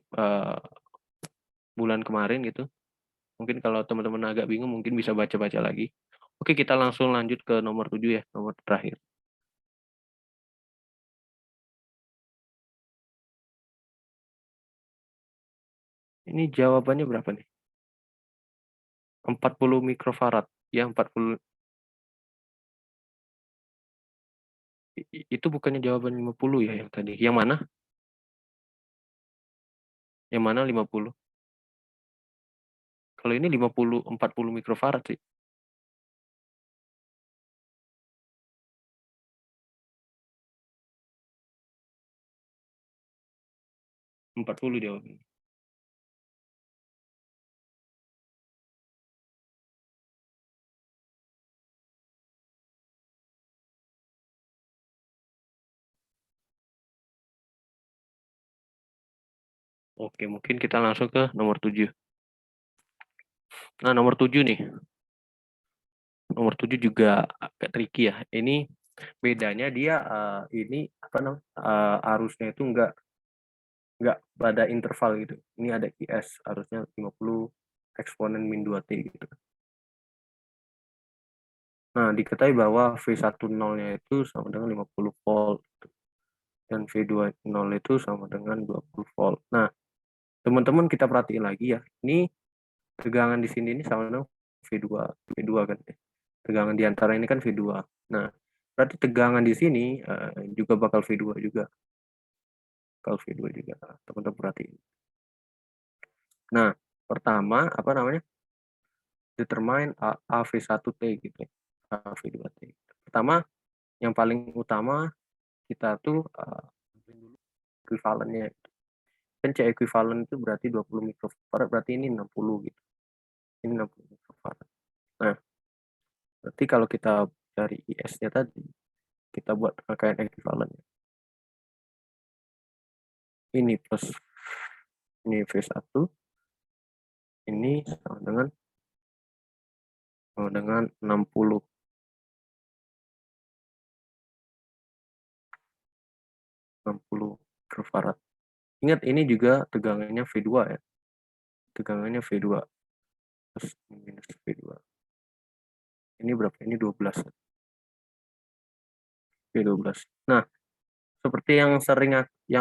A: bulan kemarin gitu. Mungkin kalau teman-teman agak bingung mungkin bisa baca-baca lagi. Oke, kita langsung lanjut ke nomor 7 ya, nomor terakhir. Ini jawabannya berapa nih? 40 mikrofarad. Ya, 40. Itu bukannya jawaban 50 ya yang tadi. Yang mana? Yang mana 50? Kalau ini 50 40 mikrofarad sih. 40 jawabannya. Oke, mungkin kita langsung ke nomor 7. Nah, nomor 7 nih. Nomor 7 juga agak tricky ya. Ini bedanya dia ini apa namanya? Arusnya itu enggak pada interval gitu. Ini ada IS arusnya 50 eksponen min 2T gitu. Nah, diketahui bahwa V10-nya itu sama dengan 50 volt dan V20 itu sama dengan 20 volt. Nah, teman-teman kita perhatiin lagi ya. Ini tegangan di sini ini sama dengan V2 kan ya. Tegangan di antara ini kan V2. Nah, berarti tegangan di sini juga bakal V2 juga. Bakal V2 juga. Teman-teman perhatiin. Nah, pertama apa namanya? Determine AV1T gitu ya. AV2T. Pertama, yang paling utama kita tuh equivalennya. Kan C equivalent itu berarti 20 mikrofarad, berarti ini 60 gitu. Ini 60 mikrofarad. Nah, berarti kalau kita cari IS-nya tadi, kita buat rangkaian equivalent. Ini plus ini V1, ini sama dengan 60 mikrofarad. Ingat ini juga tegangannya V2 ya. Tegangannya V2 plus minus V2. Ini berapa? Ini 12. V12. Nah, seperti yang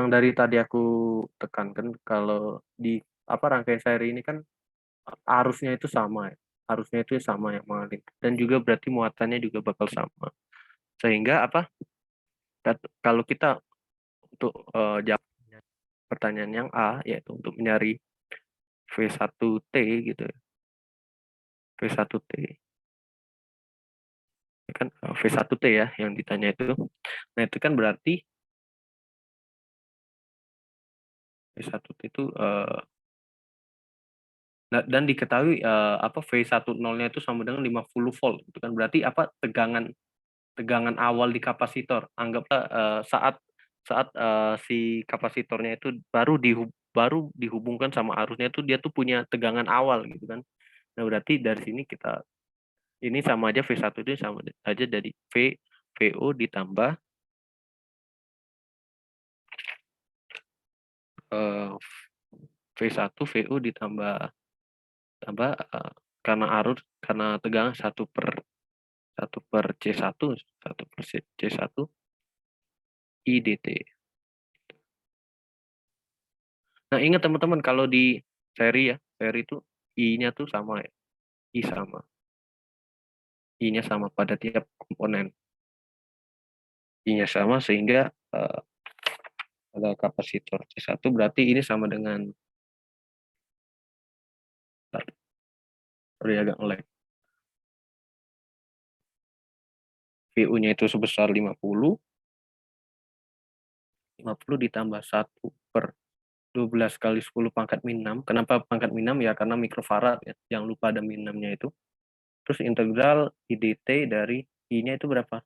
A: dari tadi aku tekankan, kalau di rangkaian seri ini kan arusnya itu sama ya. Arusnya itu sama yang mengalir. Dan juga berarti muatannya juga bakal sama. Sehingga kalau kita untuk jawab pertanyaan yang A, yaitu untuk mencari V1T gitu ya. V1T. Kan V1T ya yang ditanya itu. Nah, itu kan berarti V1T itu dan diketahui V10-nya itu sama dengan 50 volt gitu kan. Berarti tegangan awal di kapasitor. Anggaplah saat saat si kapasitornya itu baru dihubungkan sama arusnya itu dia tuh punya tegangan awal gitu kan. Nah, berarti dari sini ini sama aja V1 itu sama aja dari VO ditambah V1 VO karena tegangan 1/C1 IDT. Nah, ingat teman-teman kalau di seri itu I-nya tuh sama ya. I-nya sama pada tiap komponen. I-nya sama sehingga ada kapasitor C1 berarti ini sama dengan agak nge-lag. VU-nya itu sebesar 50 ditambah 1/12 kali 10 pangkat min 6. Kenapa pangkat min 6? Ya karena mikrofarad ya. Jangan lupa ada min 6-nya itu. Terus integral IDT dari I-nya itu berapa?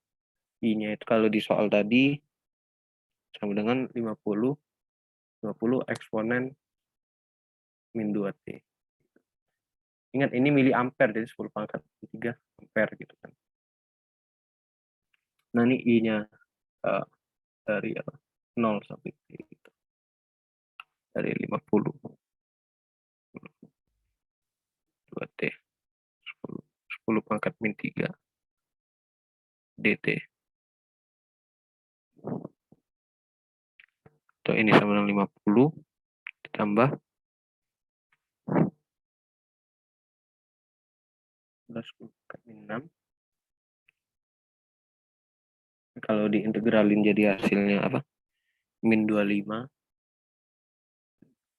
A: I-nya itu kalau di soal tadi sama dengan 50 eksponen min 2T. Ingat ini mili ampere, jadi 10 pangkat 3 ampere gitu kan. Nah, ini I-nya dari 0 sampai T gitu. Dari 50 2T 10 pangkat min 3 DT. Atau ini sama dengan 50 ditambah 10 pangkat min 6. Kalau diintegralin jadi hasilnya apa? Min 25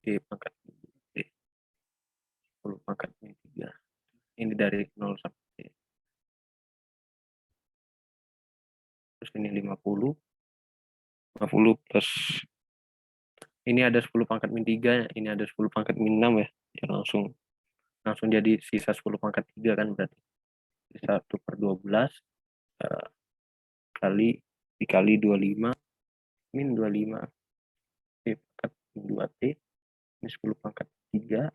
A: D pangkat D 10 pangkat min 3. Ini dari 0 sampai D. Terus ini 50 plus ini ada 10 pangkat min 3, ini ada 10 pangkat min 6 ya. Ya langsung jadi sisa 10 pangkat 3 kan berarti 1/12 kali dikali 25 min 25 T pangkat min 2T Ini 10 pangkat 3.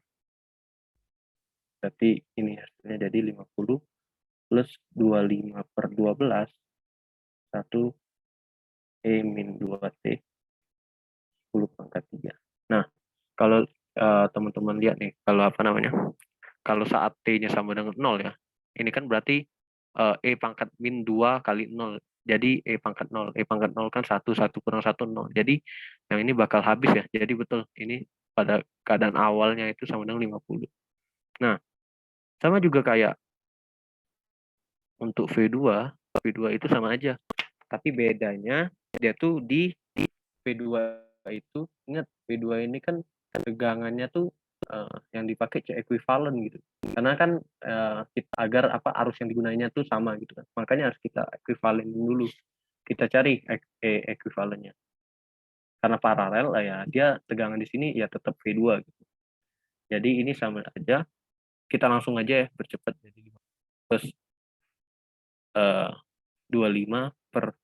A: Berarti ini hasilnya jadi 50 plus 25 per 12. 1 E min 2T 10 pangkat 3. Nah, kalau teman-teman lihat nih, kalau apa namanya, kalau saat T-nya sama dengan 0 ya, ini kan berarti E pangkat min 2 kali 0. Jadi E pangkat 0. E pangkat 0 kan 1, 1 kurang 1, 0. Jadi yang ini bakal habis ya. Jadi betul, ini pada keadaan awalnya itu sama dengan 50. Nah, sama juga kayak untuk V2, V2 itu sama aja. Tapi bedanya dia tuh di V2 itu, ingat V2 ini kan tegangannya tuh yang dipakai C equivalent gitu. Karena kan agar apa arus yang digunakannya tuh sama gitu kan. Makanya harus kita equivalent dulu. Kita cari equivalentnya. Karena paralel ya dia tegangan di sini ya tetap V2 gitu. Jadi ini sama aja. Kita langsung aja ya bercepat jadi plus 25 per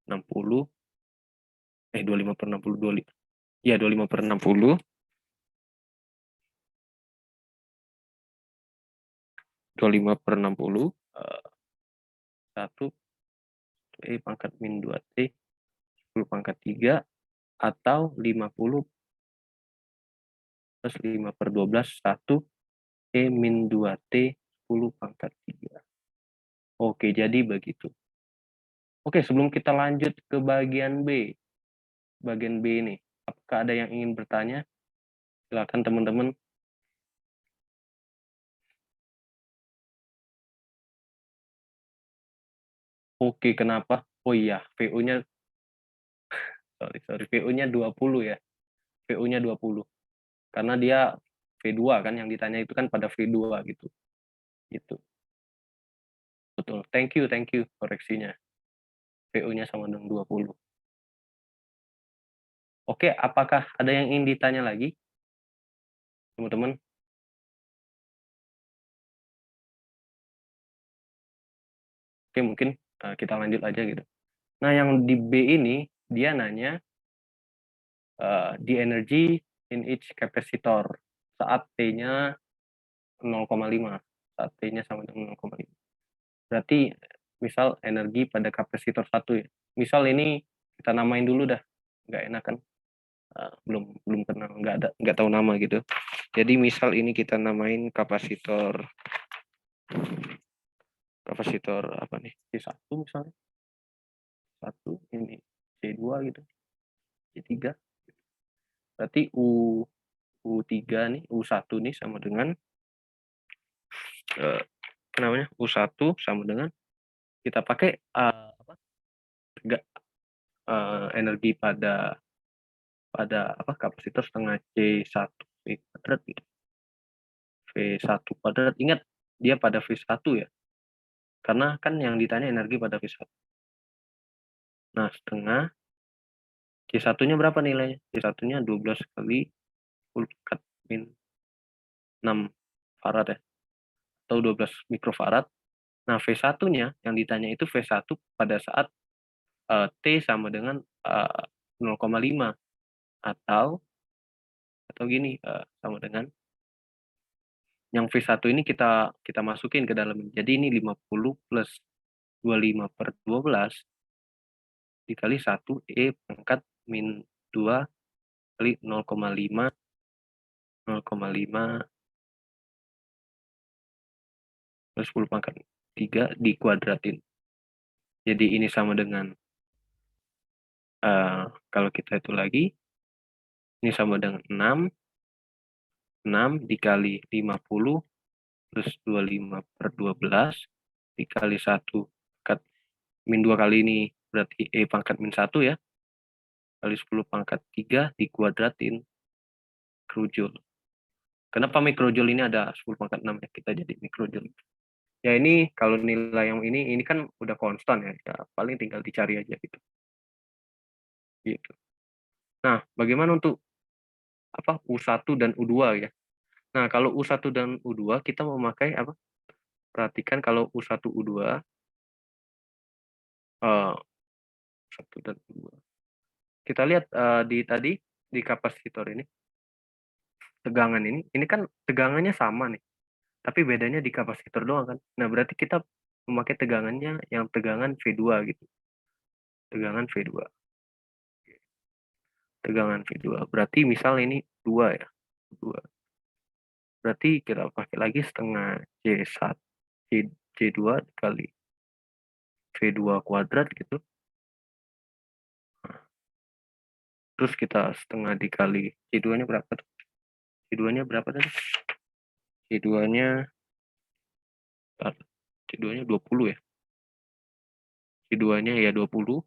A: 60 25 per 60 25. Ya 25 per 60 25 per 60 1 E pangkat min 2T 10 pangkat 3 atau 50 plus 5 per 12 1 E min 2T 10 pangkat 3. Oke, jadi begitu. Oke, sebelum kita lanjut ke bagian B. Bagian B ini, apakah ada yang ingin bertanya? Silakan teman-teman. Oke, kenapa? Oh iya, VO-nya sorry, VO-nya 20 ya. VO-nya 20. Karena dia V2 kan yang ditanya itu kan pada V2 gitu. Gitu. Betul. Thank you koreksinya. VO-nya sama dengan 20. Oke, apakah ada yang ingin ditanya lagi, teman-teman? Oke, mungkin kita lanjut aja gitu. Nah, yang di B ini, dia nanya the energy in each capacitor saat T-nya 0,5. Saat T-nya sama dengan 0,5. Berarti, misal energi pada kapasitor 1 ya. Misal ini kita namain dulu dah. Nggak enak kan? Belum kenal, nggak tahu nama gitu. Jadi misal ini kita namain kapasitor apa nih? C1 misalnya. 1 ini C2 gitu. C3. Berarti U3 nih, U1 nih sama dengan namanya U1 sama dengan kita pakai energi pada apa kapasitor setengah C1 V kuadrat gitu. V1 kuadrat, ingat dia pada V1 ya. Karena kan yang ditanya energi pada V1. Nah, setengah C1-nya berapa nilainya? C1-nya 12 kali 10 kat min 6 farad ya. Atau 12 mikrofarad. Nah, V1-nya yang ditanya itu V1 pada saat T sama dengan 0,5 atau gini sama dengan yang V1 ini kita masukin ke dalam. Jadi ini 50 plus 25 per 12 dikali 1 E pangkat min 2 kali 0,5 plus 10 pangkat 3 dikuadratin. Jadi ini sama dengan kalau kita itu lagi ini sama dengan 6 dikali 50 plus 25 per 12 dikali 1 pangkat min 2 kali ini berarti E pangkat min 1 ya, kali 10 pangkat 3 dikuadratin mikrojoule. Kenapa mikrojoule ini ada 10 pangkat 6 ya, kita jadi mikrojoule. Ya ini kalau nilai yang ini kan udah konstan ya, paling tinggal dicari aja gitu. Gitu. Nah, bagaimana untuk apa U1 dan U2 ya? Nah, kalau U1 dan U2 kita memakai apa? Perhatikan kalau U1 U2 1 dan U2. Kita lihat di kapasitor ini. tegangan ini kan tegangannya sama nih, tapi bedanya di kapasitor doang kan. Nah, berarti kita memakai tegangannya yang tegangan V2 gitu. Tegangan V2. Tegangan V2. Berarti misal ini 2 ya. 2. Berarti kita pakai lagi setengah C1 C2 dikali V2 kuadrat gitu. Terus kita setengah dikali C2-nya berapa tuh? C2-nya berapa tadi? C2-nya C2-nya 20 ya. C2-nya ya 20.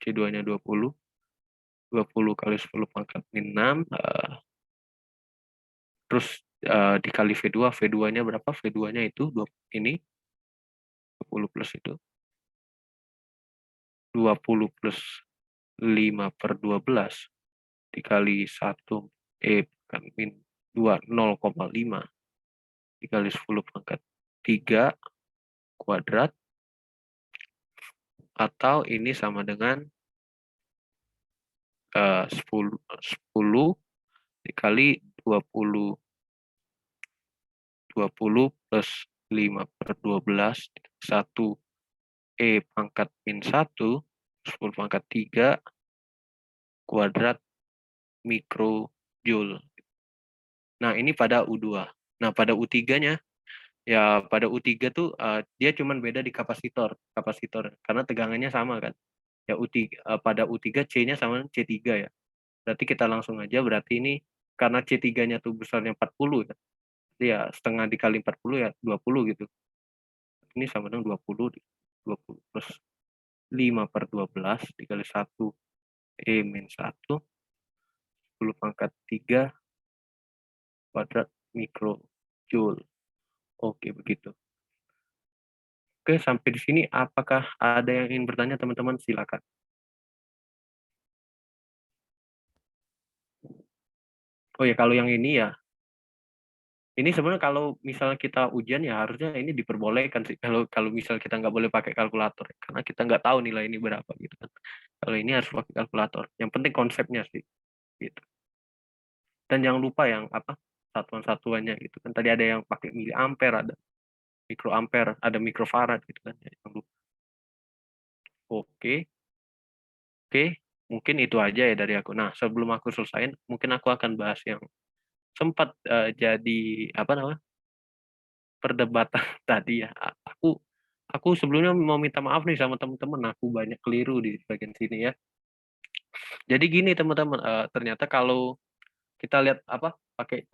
A: C2-nya 20. 20 kali 10 pangkat min 6. Terus dikali V2. V2-nya berapa? V2-nya itu ini 20 plus itu. 20 plus 5 per 12 dikali 1 kan min 2 0,5 dikali 10 pangkat 3 kuadrat, atau ini sama dengan 10 dikali 20 plus 5 per 12 1 pangkat min 1 10 pangkat 3 kuadrat mikrojoule. Nah, ini pada U2. Nah, pada U3-nya ya pada U3 tuh dia cuman beda di kapasitor karena tegangannya sama kan. Ya pada U3 C-nya sama C3 ya. Berarti kita langsung aja, berarti ini karena C3-nya tuh besarnya 40 ya. Ya setengah dikali 40 ya 20 gitu. Ini sama dengan 20 plus 5 per 12 dikali 1 min 1 10 pangkat 3 kuadrat mikrojoule. Oke, begitu. Oke, sampai di sini apakah ada yang ingin bertanya teman-teman? Silakan. Oh ya, kalau yang ini ya, ini sebenarnya kalau misalnya kita ujian ya harusnya ini diperbolehkan sih. Kalau kalau misal kita nggak boleh pakai kalkulator, karena kita nggak tahu nilai ini berapa gitu kan. Kalau ini harus pakai kalkulator. Yang penting konsepnya sih, gitu. Dan jangan lupa yang apa satuan-satuannya gitu kan. Tadi ada yang pakai miliampere, ada mikroampere, ada mikrofarad gitu kan. Jangan lupa. Oke, oke. Mungkin itu aja ya dari aku. Nah, sebelum aku selesaiin, mungkin aku akan bahas yang sempat jadi apa namanya perdebatan tadi ya. Aku sebelumnya mau minta maaf nih sama teman-teman. Aku banyak keliru di bagian sini ya. Jadi gini teman-teman, ternyata kalau kita lihat apa pakai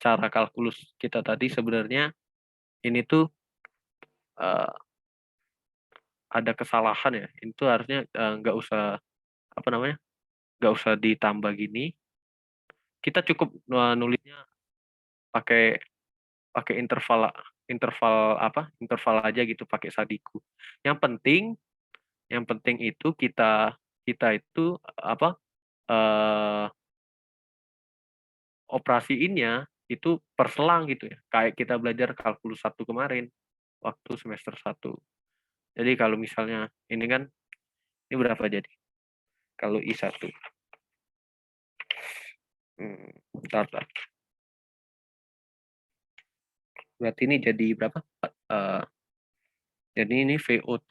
A: cara kalkulus kita tadi sebenarnya ini tuh uh, ada kesalahan ya. Itu harusnya nggak usah apa namanya nggak usah ditambah gini. Kita cukup nulisnya pakai pakai interval interval aja gitu pakai sadiku. Yang penting itu kita kita itu apa operasiinnya itu perselang gitu ya. Kayak kita belajar kalkulus 1 kemarin waktu semester 1. Jadi kalau misalnya ini kan ini berapa jadi? Kalau I1. Bentar. Berarti ini jadi berapa? Jadi ini VOT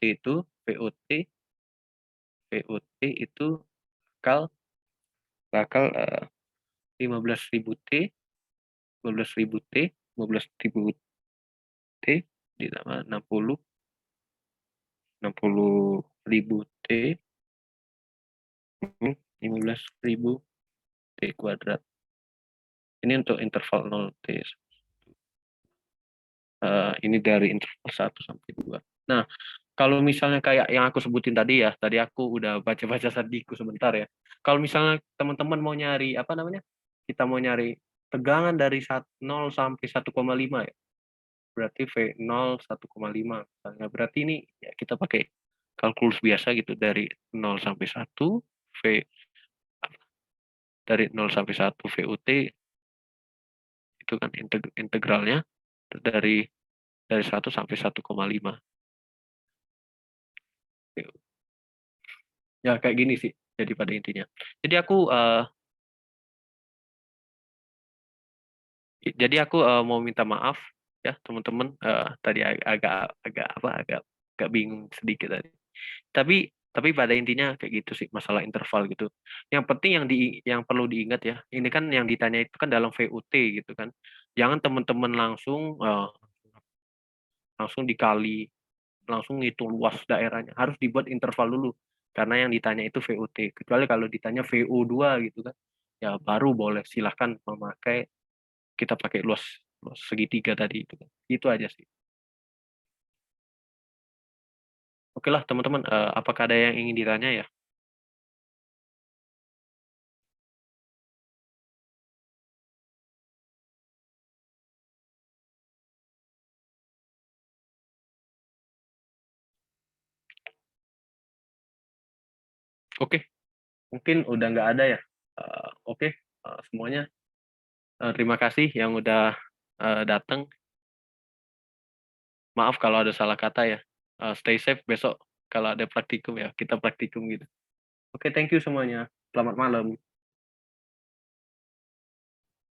A: itu bakal 15.000 T, 15.000 T, 15.000 T ditambah 60.000 T, 15.000 T kuadrat. Ini untuk interval 0 T. Ini dari interval 1 sampai 2. Nah, kalau misalnya kayak yang aku sebutin tadi ya, tadi aku udah baca-baca sadiku sebentar ya. Kalau misalnya teman-teman mau nyari apa namanya? Kita mau nyari tegangan dari 0 sampai 1,5 ya. Berarti V0 1,5 misalnya. Berarti ini ya kita pakai kalkulus biasa gitu dari 0 sampai 1 V dari 0 sampai 1 VUT itu kan integralnya dari 1 sampai 1,5. Ya kayak gini sih jadi pada intinya. Jadi aku Jadi aku mau minta maaf ya teman-teman, tadi agak bingung sedikit tadi. Tapi pada intinya kayak gitu sih masalah interval gitu. Yang penting yang perlu diingat ya, ini kan yang ditanya itu kan dalam VUT gitu kan. Jangan teman-teman langsung dikali, langsung ngitung luas daerahnya. Harus dibuat interval dulu. Karena yang ditanya itu VUT. Kecuali kalau ditanya VO2 gitu kan, ya baru boleh silahkan memakai, kita pakai luas luas segitiga tadi itu. Itu aja sih. Oke lah teman-teman, apakah ada yang ingin ditanya ya? Oke, mungkin udah nggak ada ya. Oke, semuanya terima kasih yang udah datang. Maaf kalau ada salah kata ya. Stay safe besok kalau ada praktikum ya, kita praktikum gitu. Oke, thank you semuanya. Selamat malam.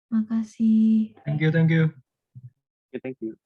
C: Makasih.
D: Thank you, thank you.
A: Oke, thank you.